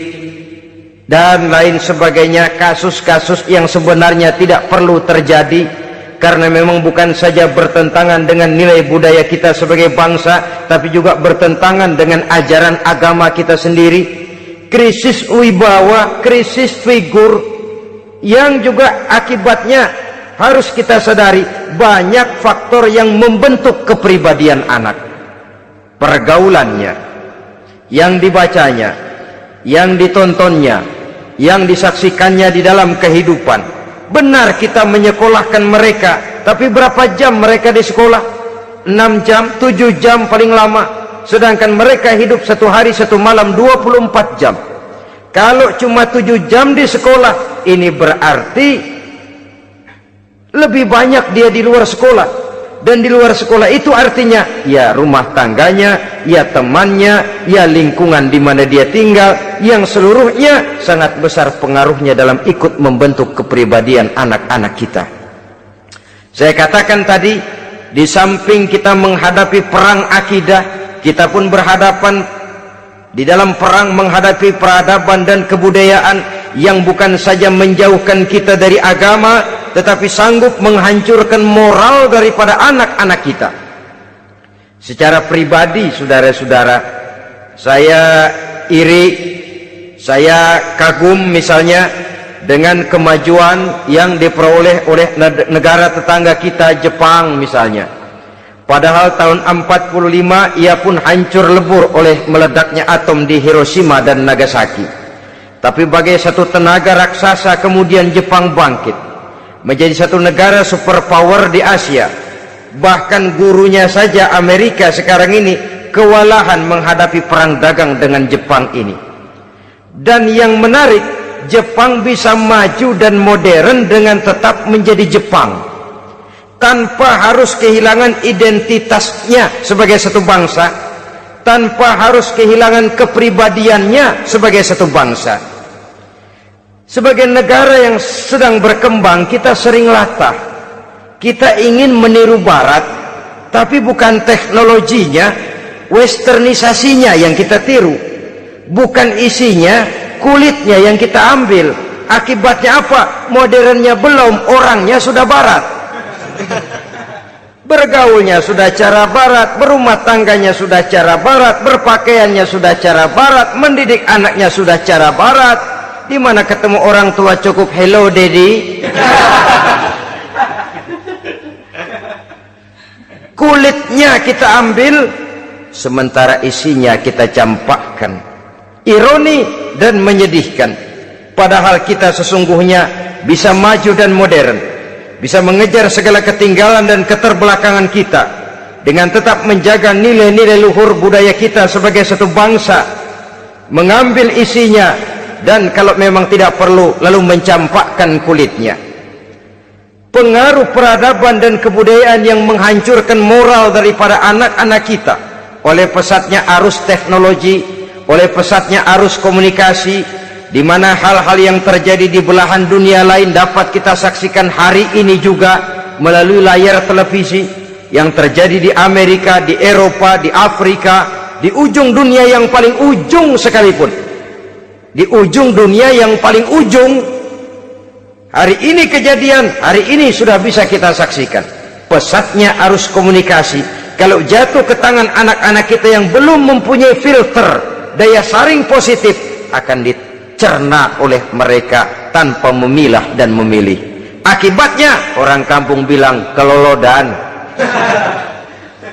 dan lain sebagainya. Kasus-kasus yang sebenarnya tidak perlu terjadi, karena memang bukan saja bertentangan dengan nilai budaya kita sebagai bangsa, tapi juga bertentangan dengan ajaran agama kita sendiri. Krisis wibawa, krisis figur, yang juga akibatnya harus kita sadari banyak faktor yang membentuk kepribadian anak. Pergaulannya, yang dibacanya, yang ditontonnya, yang disaksikannya di dalam kehidupan. Benar kita menyekolahkan mereka, tapi berapa jam mereka di sekolah? 6 jam, 7 jam paling lama. Sedangkan mereka hidup satu hari satu malam 24 jam. Kalau cuma 7 jam di sekolah, ini berarti lebih banyak dia di luar sekolah. Dan di luar sekolah itu artinya ya rumah tangganya, ya temannya, ya lingkungan di mana dia tinggal, yang seluruhnya sangat besar pengaruhnya dalam ikut membentuk kepribadian anak-anak kita. Saya katakan tadi, di samping kita menghadapi perang akidah, kita pun berhadapan di dalam perang menghadapi peradaban dan kebudayaan yang bukan saja menjauhkan kita dari agama, tetapi sanggup menghancurkan moral daripada anak-anak kita. Secara pribadi, saudara-saudara, saya iri, saya kagum misalnya dengan kemajuan yang diperoleh oleh negara tetangga kita, Jepang misalnya. Padahal tahun 45 ia pun hancur lebur oleh meledaknya atom di Hiroshima dan Nagasaki. Tapi bagai satu tenaga raksasa kemudian Jepang bangkit menjadi satu negara superpower di Asia. Bahkan gurunya saja Amerika sekarang ini kewalahan menghadapi perang dagang dengan Jepang ini. Dan yang menarik, Jepang bisa maju dan modern dengan tetap menjadi Jepang, tanpa harus kehilangan identitasnya sebagai satu bangsa, tanpa harus kehilangan kepribadiannya sebagai satu bangsa. Sebagai negara yang sedang berkembang, kita sering latah. Kita ingin meniru barat, tapi bukan teknologinya, westernisasinya yang kita tiru. Bukan isinya, kulitnya yang kita ambil. Akibatnya apa? Modernnya belum, orangnya sudah barat. Bergaulnya sudah cara barat, berumah tangganya sudah cara barat, berpakaiannya sudah cara barat, mendidik anaknya sudah cara barat. Di mana ketemu orang tua cukup hello daddy. Kulitnya kita ambil, sementara isinya kita campakkan. Ironi dan menyedihkan. Padahal kita sesungguhnya bisa maju dan modern, bisa mengejar segala ketinggalan dan keterbelakangan kita dengan tetap menjaga nilai-nilai luhur budaya kita sebagai satu bangsa, mengambil isinya, dan kalau memang tidak perlu lalu mencampakkan kulitnya. Pengaruh peradaban dan kebudayaan yang menghancurkan moral daripada anak-anak kita oleh pesatnya arus teknologi, oleh pesatnya arus komunikasi, di mana hal-hal yang terjadi di belahan dunia lain dapat kita saksikan hari ini juga melalui layar televisi. Yang terjadi di Amerika, di Eropa, di Afrika, di ujung dunia yang paling ujung sekalipun, di ujung dunia yang paling ujung, hari ini kejadian, hari ini sudah bisa kita saksikan. Pesatnya arus komunikasi, kalau jatuh ke tangan anak-anak kita yang belum mempunyai filter, daya saring positif, akan dicerna oleh mereka tanpa memilah dan memilih. Akibatnya orang kampung bilang kelolodan.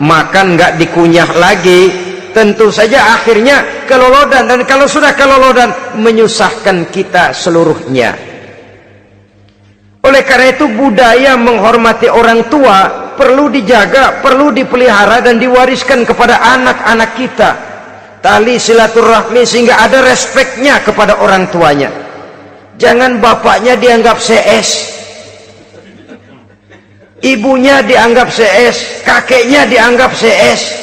Makan nggak dikunyah lagi. Tentu saja akhirnya kelolodan, dan kalau sudah kelolodan menyusahkan kita seluruhnya. Oleh karena itu budaya menghormati orang tua perlu dijaga, perlu dipelihara dan diwariskan kepada anak-anak kita. Tali silaturahmi sehingga ada respeknya kepada orang tuanya. Jangan bapaknya dianggap CS, ibunya dianggap CS, kakeknya dianggap CS.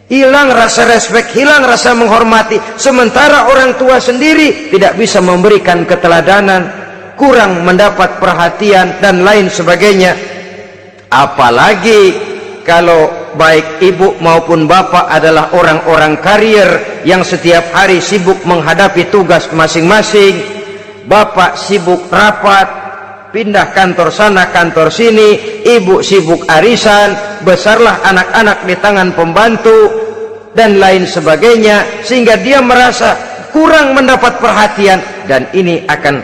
Hilang rasa respek, hilang rasa menghormati. Sementara orang tua sendiri tidak bisa memberikan keteladanan, kurang mendapat perhatian dan lain sebagainya. Apalagi kalau baik ibu maupun bapak adalah orang-orang karier yang setiap hari sibuk menghadapi tugas masing-masing. Bapak sibuk rapat, pindah kantor sana kantor sini, ibu sibuk arisan, besarlah anak-anak di tangan pembantu dan lain sebagainya, sehingga dia merasa kurang mendapat perhatian, dan ini akan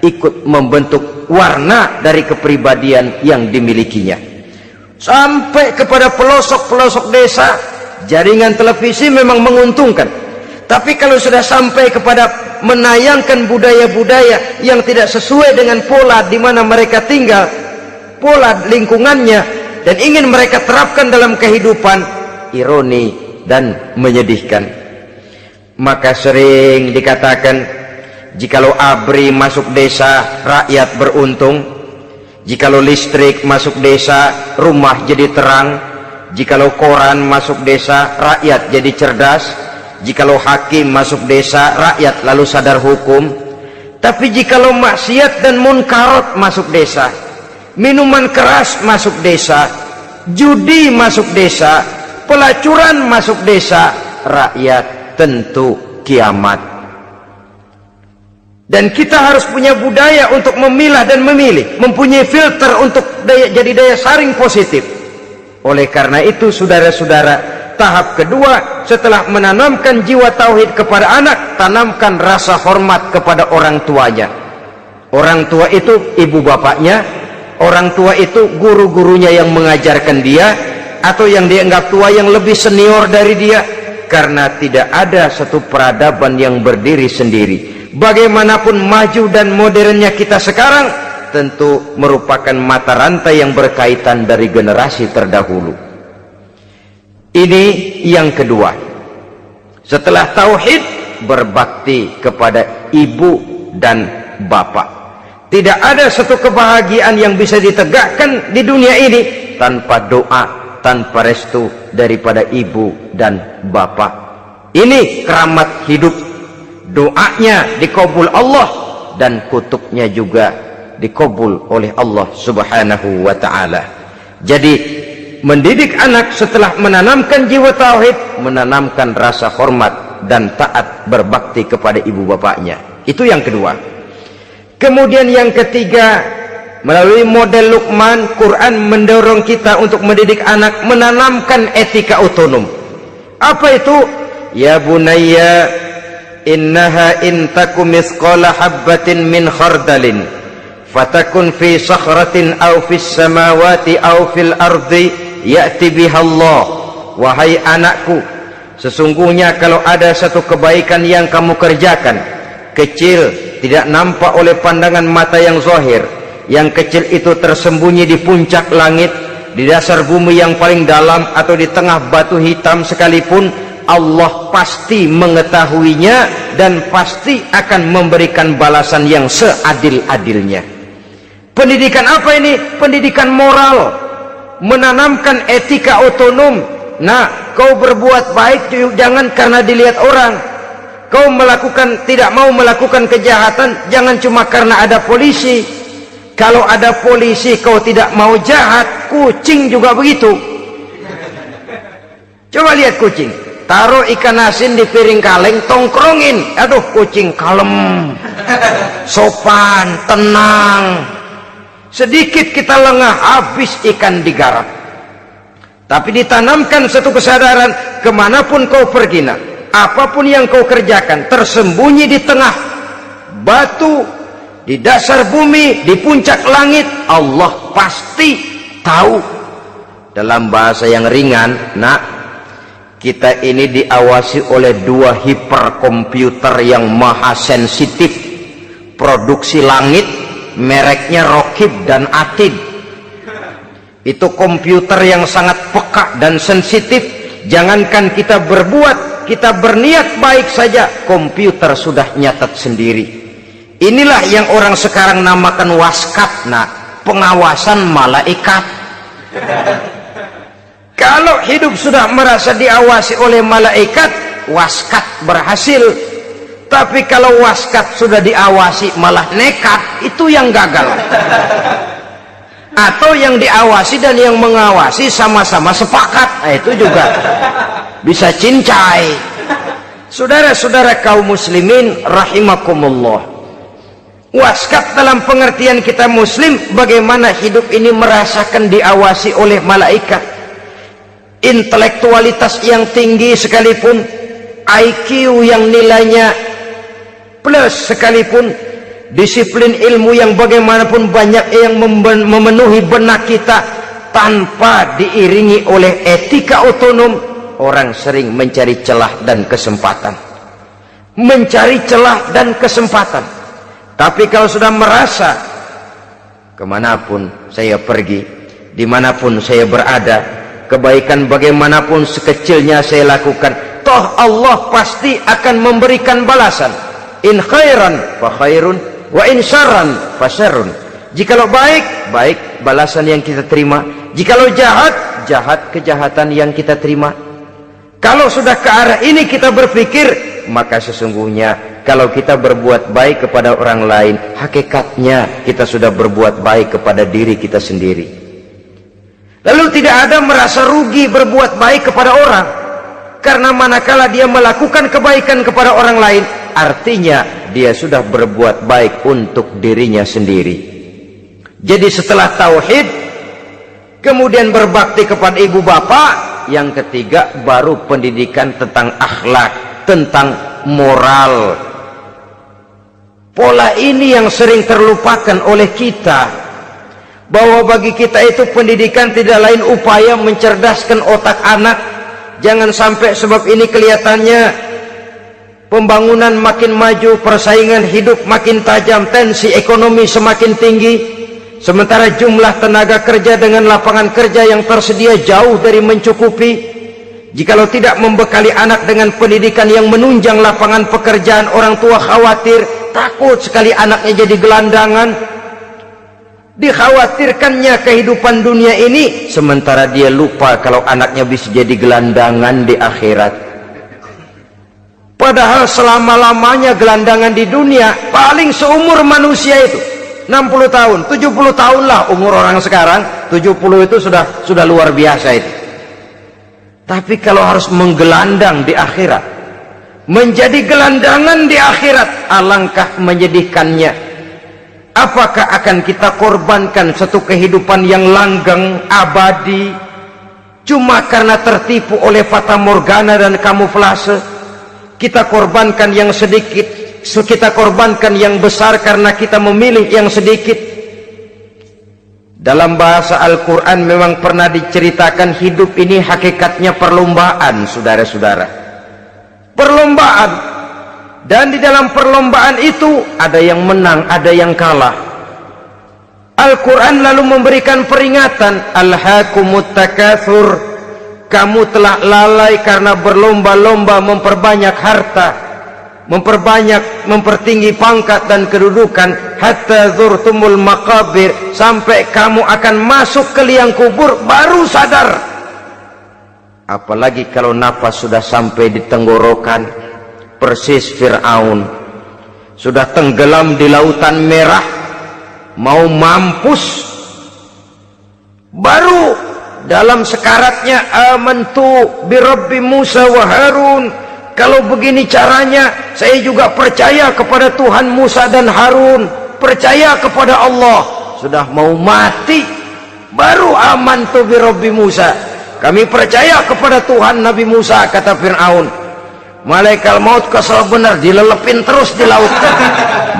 ikut membentuk warna dari kepribadian yang dimilikinya. Sampai kepada pelosok-pelosok desa, jaringan televisi memang menguntungkan, Tapi kalau sudah sampai kepada menayangkan budaya-budaya yang tidak sesuai dengan pola di mana mereka tinggal, pola lingkungannya, dan ingin mereka terapkan dalam kehidupan, ironi dan menyedihkan. Maka sering dikatakan, jikalau ABRI masuk desa, rakyat beruntung. Jikalau listrik masuk desa, rumah jadi terang. Jikalau koran masuk desa, rakyat jadi cerdas. Jikalau hakim masuk desa, rakyat lalu sadar hukum. Tapi jikalau maksiat dan munkarat masuk desa, minuman keras masuk desa, judi masuk desa, pelacuran masuk desa, rakyat tentu kiamat. Dan kita harus punya budaya untuk memilah dan memilih, mempunyai filter untuk jadi daya saring positif. Oleh karena itu, saudara-saudara, tahap kedua setelah menanamkan jiwa tauhid kepada anak, tanamkan rasa hormat kepada orang tuanya. Orang tua itu ibu bapaknya, orang tua itu guru-gurunya yang mengajarkan dia, atau yang dianggap tua yang lebih senior dari dia. Karena tidak ada satu peradaban yang berdiri sendiri. Bagaimanapun maju dan modernnya kita sekarang, tentu merupakan mata rantai yang berkaitan dari generasi terdahulu. Ini yang kedua. Setelah tauhid, berbakti kepada ibu dan bapak. Tidak ada satu kebahagiaan yang bisa ditegakkan di dunia ini tanpa doa, tanpa restu daripada ibu dan bapak. Ini keramat hidup. Doanya dikabul Allah dan kutuknya juga dikabul oleh Allah Subhanahu wa ta'ala. Jadi mendidik anak setelah menanamkan jiwa tauhid, menanamkan rasa hormat dan taat berbakti kepada ibu bapaknya. Itu yang kedua. Kemudian yang ketiga, melalui model Luqman, Quran mendorong kita untuk mendidik anak, menanamkan etika otonom. Apa itu? Ya bunayya innaha in takum mithqala habbatin min khardalin fatakun fi sakhratin aw fis samawati aw fil ardi ya'ti biha Allah. Wahai anakku, sesungguhnya kalau ada satu kebaikan yang kamu kerjakan, kecil, tidak nampak oleh pandangan mata yang zahir, yang kecil itu tersembunyi di puncak langit, di dasar bumi yang paling dalam, atau di tengah batu hitam sekalipun, Allah pasti mengetahuinya dan pasti akan memberikan balasan yang seadil-adilnya. Pendidikan apa ini? Pendidikan moral, menanamkan etika otonom. Nah, kau berbuat baik jangan karena dilihat orang. Kau tidak mau melakukan kejahatan jangan cuma karena ada polisi. Kalau ada polisi kau tidak mau jahat, kucing juga begitu. Coba lihat kucing, taruh ikan asin di piring kaleng, tongkrongin, aduh kucing kalem, sopan, tenang. Sedikit kita lengah, habis ikan digarap. Tapi ditanamkan satu kesadaran, kemanapun kau pergi, nak, apapun yang kau kerjakan, tersembunyi di tengah batu, di dasar bumi, di puncak langit, Allah pasti tahu. Dalam bahasa yang ringan, nak, kita ini diawasi oleh dua hiperkomputer yang maha sensitif, produksi langit, mereknya Rokib dan Atid. Itu komputer yang sangat peka dan sensitif. Jangankan kita berbuat, kita berniat baik saja, komputer sudah nyatat sendiri. Inilah yang orang sekarang namakan waskat, nah, pengawasan malaikat. Kalau hidup sudah merasa diawasi oleh malaikat, waskat berhasil. Tapi kalau waskat sudah diawasi malah nekat, itu yang gagal. Atau yang diawasi dan yang mengawasi sama-sama sepakat, nah, itu juga bisa cincai. Saudara-saudara kaum muslimin rahimakumullah, waskat dalam pengertian kita muslim, bagaimana hidup ini merasakan diawasi oleh malaikat. Intelektualitas yang tinggi sekalipun, IQ yang nilainya plus sekalipun, disiplin ilmu yang bagaimanapun banyak yang memenuhi benak kita, tanpa diiringi oleh etika otonom, orang sering mencari celah dan kesempatan. mencari celah dan kesempatan. Tapi kalau sudah merasa kemanapun saya pergi, dimanapun saya berada, kebaikan bagaimanapun sekecilnya saya lakukan, toh Allah pasti akan memberikan balasan. In khairan fa khairun, wa in syarran fa syarrun. Jikalau baik, baik balasan yang kita terima. Jikalau jahat, jahat kejahatan yang kita terima. Kalau sudah ke arah ini kita berpikir, maka sesungguhnya kalau kita berbuat baik kepada orang lain, hakikatnya kita sudah berbuat baik kepada diri kita sendiri. Lalu tidak ada merasa rugi berbuat baik kepada orang, karena manakala dia melakukan kebaikan kepada orang lain, artinya dia sudah berbuat baik untuk dirinya sendiri. Jadi setelah tauhid, kemudian berbakti kepada ibu bapak, yang ketiga baru pendidikan tentang akhlak, tentang moral. Pola ini yang sering terlupakan oleh kita, bahwa bagi kita itu pendidikan tidak lain upaya mencerdaskan otak anak. Jangan sampai sebab ini kelihatannya pembangunan makin maju, persaingan hidup makin tajam, tensi ekonomi semakin tinggi, sementara jumlah tenaga kerja dengan lapangan kerja yang tersedia jauh dari mencukupi. Jikalau tidak membekali anak dengan pendidikan yang menunjang lapangan pekerjaan, orang tua khawatir, takut sekali anaknya jadi gelandangan. Dikhawatirkannya kehidupan dunia ini, sementara dia lupa kalau anaknya bisa jadi gelandangan di akhirat. Padahal selama-lamanya gelandangan di dunia paling seumur manusia itu 60 tahun, 70 tahun lah umur orang sekarang. 70 itu sudah luar biasa itu. Tapi kalau harus menggelandang di akhirat, menjadi gelandangan di akhirat, alangkah menyedihkannya. Apakah akan kita korbankan satu kehidupan yang langgeng, abadi, cuma karena tertipu oleh fata morgana dan kamuflase? Kita korbankan yang sedikit, kita korbankan yang besar karena kita memilih yang sedikit. Dalam bahasa Al-Quran memang pernah diceritakan hidup ini hakikatnya perlombaan, saudara-saudara. Perlombaan. Dan di dalam perlombaan itu ada yang menang, ada yang kalah. Al-Quran lalu memberikan peringatan, alhaakumut takatsur, kamu telah lalai karena berlomba-lomba memperbanyak harta, mempertinggi pangkat dan kedudukan, hatta zurtumul maqabir, sampai kamu akan masuk ke liang kubur baru sadar. Apalagi kalau nafas sudah sampai di tenggorokan. Persis Fir'aun sudah tenggelam di lautan merah, mau mampus, baru dalam sekaratnya amantu bi Rabbi Musa wa Harun, kalau begini caranya saya juga percaya kepada Tuhan Musa dan Harun, percaya kepada Allah. Sudah mau mati baru amantu bi Rabbi Musa, kami percaya kepada Tuhan Nabi Musa, kata Fir'aun. Malaikat maut kesal benar, dilelepin terus di laut,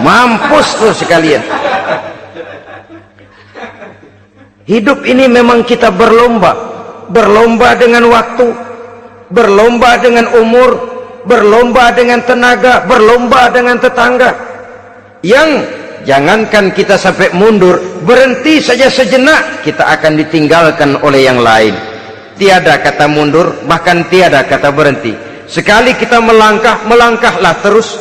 mampus terus sekalian. Hidup ini memang kita berlomba, berlomba dengan waktu, berlomba dengan umur, berlomba dengan tenaga, berlomba dengan tetangga. Yang jangankan kita sampai mundur, berhenti saja sejenak, kita akan ditinggalkan oleh yang lain. Tiada kata mundur, bahkan tiada kata berhenti. Sekali kita melangkah, melangkahlah terus.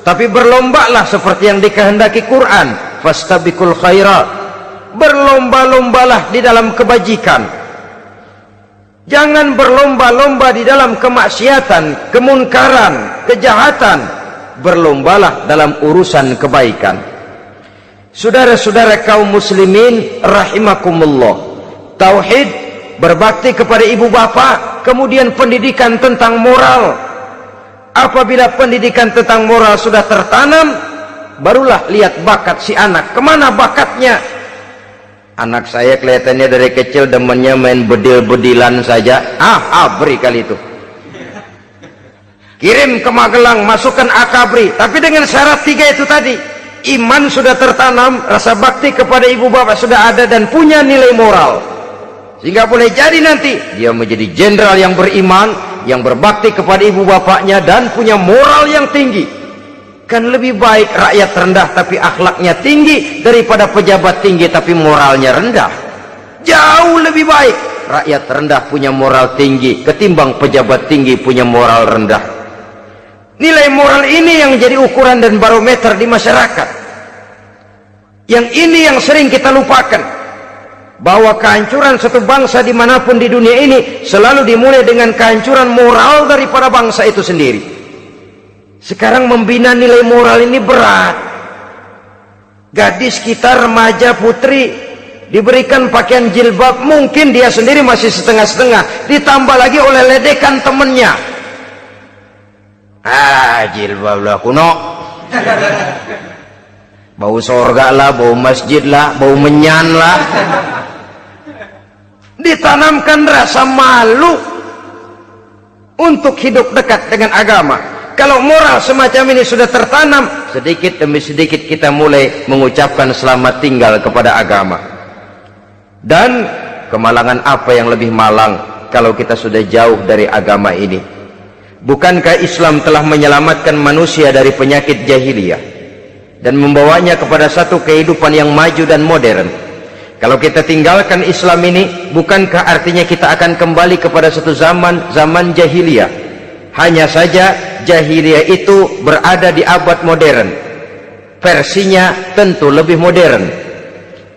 Tapi berlombalah seperti yang dikehendaki Quran, fastabiqul khairat, berlomba-lombalah di dalam kebajikan. Jangan berlomba-lomba di dalam kemaksiatan, kemunkaran, kejahatan. Berlombalah dalam urusan kebaikan. Saudara-saudara kaum muslimin rahimakumullah, tauhid, berbakti kepada ibu bapak, kemudian pendidikan tentang moral. Apabila pendidikan tentang moral sudah tertanam, barulah lihat bakat si anak, kemana bakatnya. Anak saya kelihatannya dari kecil demennya main bedil-bedilan saja, abri kali itu, kirim ke Magelang, masukkan akabri. Tapi dengan syarat 3 itu tadi, iman sudah tertanam, rasa bakti kepada ibu bapak sudah ada, dan punya nilai moral, sehingga boleh jadi nanti dia menjadi jenderal yang beriman, yang berbakti kepada ibu bapaknya, dan punya moral yang tinggi. Bahkan lebih baik rakyat rendah tapi akhlaknya tinggi daripada pejabat tinggi tapi moralnya rendah. Jauh lebih baik rakyat rendah punya moral tinggi ketimbang pejabat tinggi punya moral rendah. Nilai moral ini yang jadi ukuran dan barometer di masyarakat. Yang ini yang sering kita lupakan, bahwa kehancuran satu bangsa dimanapun di dunia ini selalu dimulai dengan kehancuran moral daripada bangsa itu sendiri. Sekarang membina nilai moral ini berat. Gadis kita, remaja, putri diberikan pakaian jilbab, mungkin dia sendiri masih setengah-setengah, ditambah lagi oleh ledekan temennya. Jilbab lah kuno. Bau sorga lah, bau masjid lah, bau menyan lah. Ditanamkan rasa malu untuk hidup dekat dengan agama. Kalau moral semacam ini sudah tertanam, sedikit demi sedikit kita mulai mengucapkan selamat tinggal kepada agama. Dan kemalangan apa yang lebih malang kalau kita sudah jauh dari agama ini? Bukankah Islam telah menyelamatkan manusia dari penyakit jahiliyah dan membawanya kepada satu kehidupan yang maju dan modern? Kalau kita tinggalkan Islam ini, bukankah artinya kita akan kembali kepada satu zaman jahiliyah? Hanya saja jahiliyah itu berada di abad modern, versinya tentu lebih modern.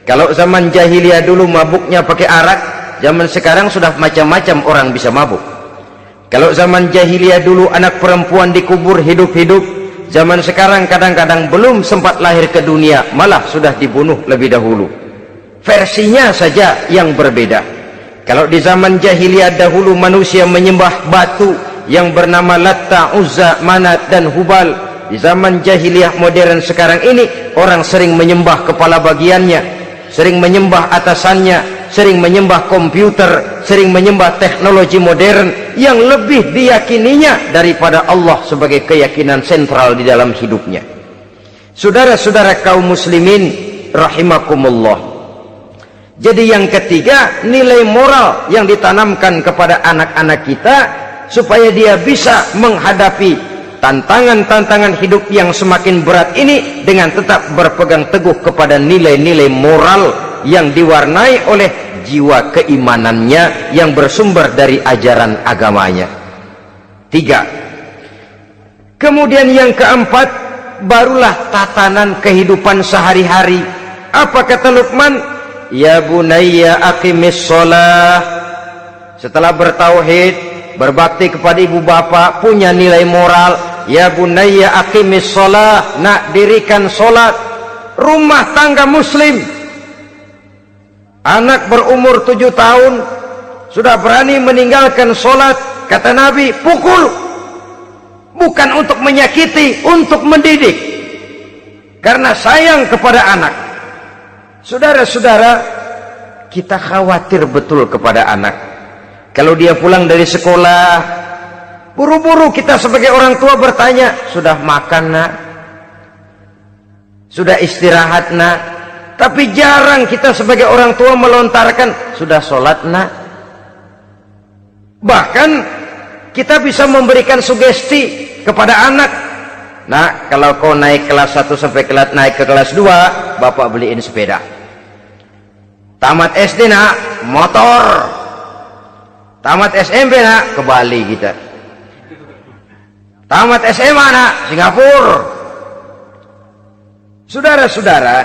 Kalau zaman jahiliyah dulu mabuknya pakai arak, zaman sekarang sudah macam-macam orang bisa mabuk. Kalau zaman jahiliyah dulu anak perempuan dikubur hidup-hidup, zaman sekarang kadang-kadang belum sempat lahir ke dunia malah sudah dibunuh lebih dahulu. Versinya saja yang berbeda. Kalau di zaman jahiliyah dahulu manusia menyembah batu yang bernama Latta, Uzza, Manat dan Hubal, di zaman jahiliyah modern sekarang ini orang sering menyembah kepala bagiannya, sering menyembah atasannya, sering menyembah komputer, sering menyembah teknologi modern yang lebih diyakininya daripada Allah sebagai keyakinan sentral di dalam hidupnya. Saudara-saudara kaum muslimin rahimakumullah. Jadi yang ketiga, nilai moral yang ditanamkan kepada anak-anak kita supaya dia bisa menghadapi tantangan-tantangan hidup yang semakin berat ini dengan tetap berpegang teguh kepada nilai-nilai moral yang diwarnai oleh jiwa keimanannya yang bersumber dari ajaran agamanya. 3. Kemudian yang keempat, barulah tatanan kehidupan sehari-hari. Apa kata Luqman? Ya bunayya aqimis shalah. Setelah bertauhid, berbakti kepada ibu bapak, punya nilai moral. Ya bunayya aqimis shalah, nak dirikan solat. Rumah tangga muslim, anak berumur 7 tahun sudah berani meninggalkan solat, kata Nabi, pukul. Bukan untuk menyakiti, untuk mendidik, karena sayang kepada anak. Saudara-saudara, kita khawatir betul kepada anak. Kalau dia pulang dari sekolah, buru-buru kita sebagai orang tua bertanya, sudah makan nak? Sudah istirahat nak? Tapi jarang kita sebagai orang tua melontarkan, sudah sholat nak? Bahkan kita bisa memberikan sugesti kepada anak. Nah, kalau kau naik kelas 1 sampai naik ke kelas 2, bapak beliin sepeda. Tamat SD nak, motor. Tamat SMP nak, ke Bali kita. Tamat SMA nak, Singapura. Saudara-saudara,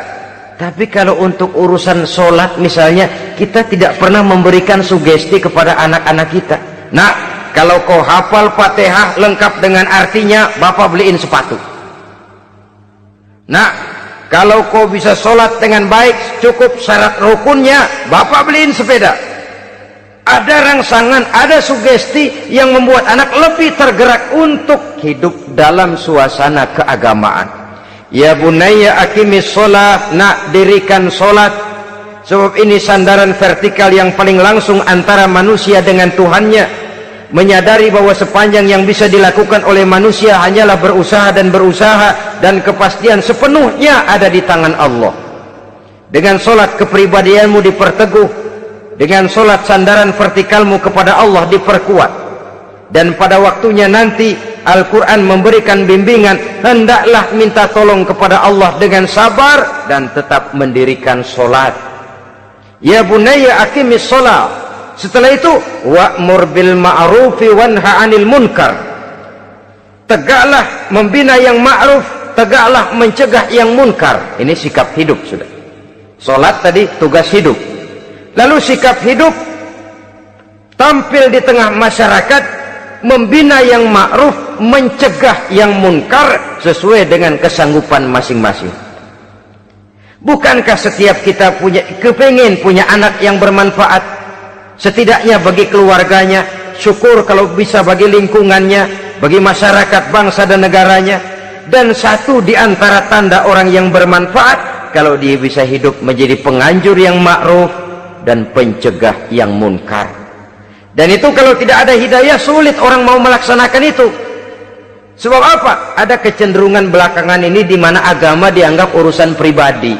tapi kalau untuk urusan sholat misalnya, kita tidak pernah memberikan sugesti kepada anak-anak kita. Nak, kalau kau hafal Fatihah lengkap dengan artinya, bapak beliin sepatu. Nak, kalau kau bisa sholat dengan baik, cukup syarat rukunnya, bapak beliin sepeda. Ada rangsangan, ada sugesti yang membuat anak lebih tergerak untuk hidup dalam suasana keagamaan. Ya bunayya aqimis sholat, nak dirikan sholat. Sebab ini sandaran vertikal yang paling langsung antara manusia dengan Tuhannya. Menyadari bahwa sepanjang yang bisa dilakukan oleh manusia hanyalah berusaha dan berusaha, dan kepastian sepenuhnya ada di tangan Allah. Dengan solat kepribadianmu diperteguh, dengan solat sandaran vertikalmu kepada Allah diperkuat, dan pada waktunya nanti Al-Quran memberikan bimbingan, hendaklah minta tolong kepada Allah dengan sabar dan tetap mendirikan solat. Ya bunayya aqimis sholat. Setelah itu wa'mur bil ma'rufi wanha 'anil munkar. Tegaklah membina yang ma'ruf, tegaklah mencegah yang munkar. Ini sikap hidup sudah. Solat tadi tugas hidup. Lalu sikap hidup tampil di tengah masyarakat, membina yang ma'ruf, mencegah yang munkar sesuai dengan kesanggupan masing-masing. Bukankah setiap kita kepingin punya anak yang bermanfaat, setidaknya bagi keluarganya, syukur kalau bisa bagi lingkungannya, bagi masyarakat, bangsa dan negaranya. Dan satu di antara tanda orang yang bermanfaat, kalau dia bisa hidup menjadi penganjur yang ma'ruf dan pencegah yang munkar. Dan itu kalau tidak ada hidayah, sulit orang mau melaksanakan itu. Sebab apa? Ada kecenderungan belakangan ini di mana agama dianggap urusan pribadi.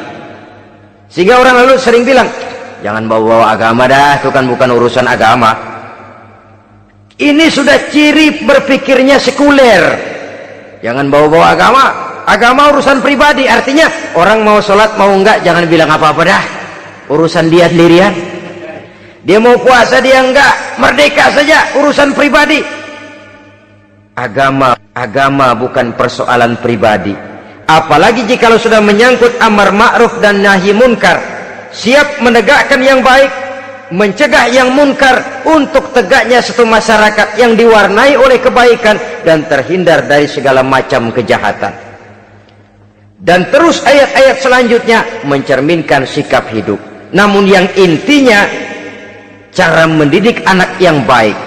Sehingga orang lalu sering bilang, jangan bawa-bawa agama dah, itu kan bukan urusan agama. Ini sudah ciri berpikirnya sekuler. Jangan bawa-bawa agama. Agama urusan pribadi, artinya orang mau sholat mau enggak jangan bilang apa-apa dah, urusan dia sendirian. Dia mau puasa dia enggak, merdeka saja, urusan pribadi. Agama bukan persoalan pribadi. Apalagi jika sudah menyangkut amar ma'ruf dan nahi munkar, siap menegakkan yang baik, mencegah yang munkar, untuk tegaknya satu masyarakat yang diwarnai oleh kebaikan dan terhindar dari segala macam kejahatan. Dan terus ayat-ayat selanjutnya mencerminkan sikap hidup. Namun yang intinya, cara mendidik anak yang baik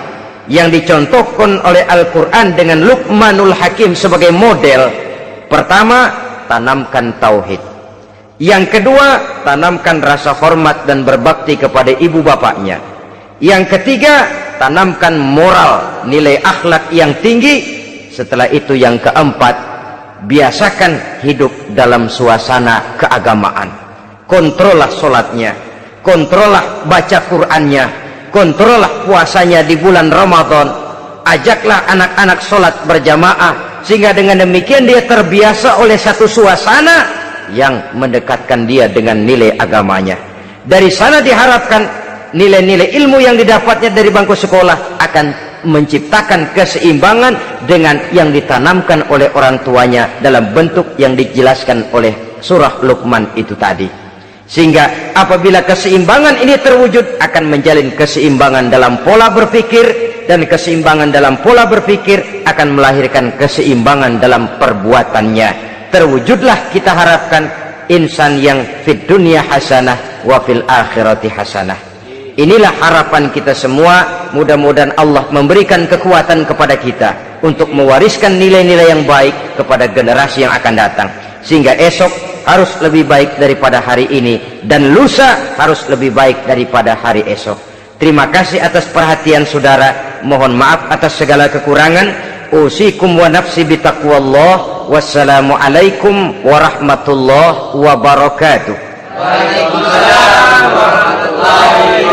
yang dicontohkan oleh Al-Quran dengan Luqmanul Hakim sebagai model. Pertama, tanamkan tauhid. Yang kedua, tanamkan rasa hormat dan berbakti kepada ibu bapaknya. Yang ketiga, tanamkan moral, nilai akhlak yang tinggi. Setelah itu yang keempat, biasakan hidup dalam suasana keagamaan. Kontrollah sholatnya, kontrollah baca Qur'annya, kontrollah puasanya di bulan Ramadan. Ajaklah anak-anak sholat berjamaah, sehingga dengan demikian dia terbiasa oleh satu suasana yang mendekatkan dia dengan nilai agamanya. Dari sana diharapkan nilai-nilai ilmu yang didapatnya dari bangku sekolah akan menciptakan keseimbangan dengan yang ditanamkan oleh orang tuanya dalam bentuk yang dijelaskan oleh surah Luqman itu tadi. Sehingga apabila keseimbangan ini terwujud, akan menjalin keseimbangan dalam pola berpikir, dan keseimbangan dalam pola berpikir akan melahirkan keseimbangan dalam perbuatannya. Terwujudlah kita harapkan insan yang fid dunya hasanah wa fil akhirati hasanah. Inilah harapan kita semua. Mudah-mudahan Allah memberikan kekuatan kepada kita untuk mewariskan nilai-nilai yang baik kepada generasi yang akan datang, sehingga esok harus lebih baik daripada hari ini, dan lusa harus lebih baik daripada hari esok. Terima kasih atas perhatian saudara. Mohon maaf atas segala kekurangan. Usikum wa nafsi bitaqwallah. Wassalamualaikum warahmatullahi wabarakatuh. Waalaikumsalam warahmatullahi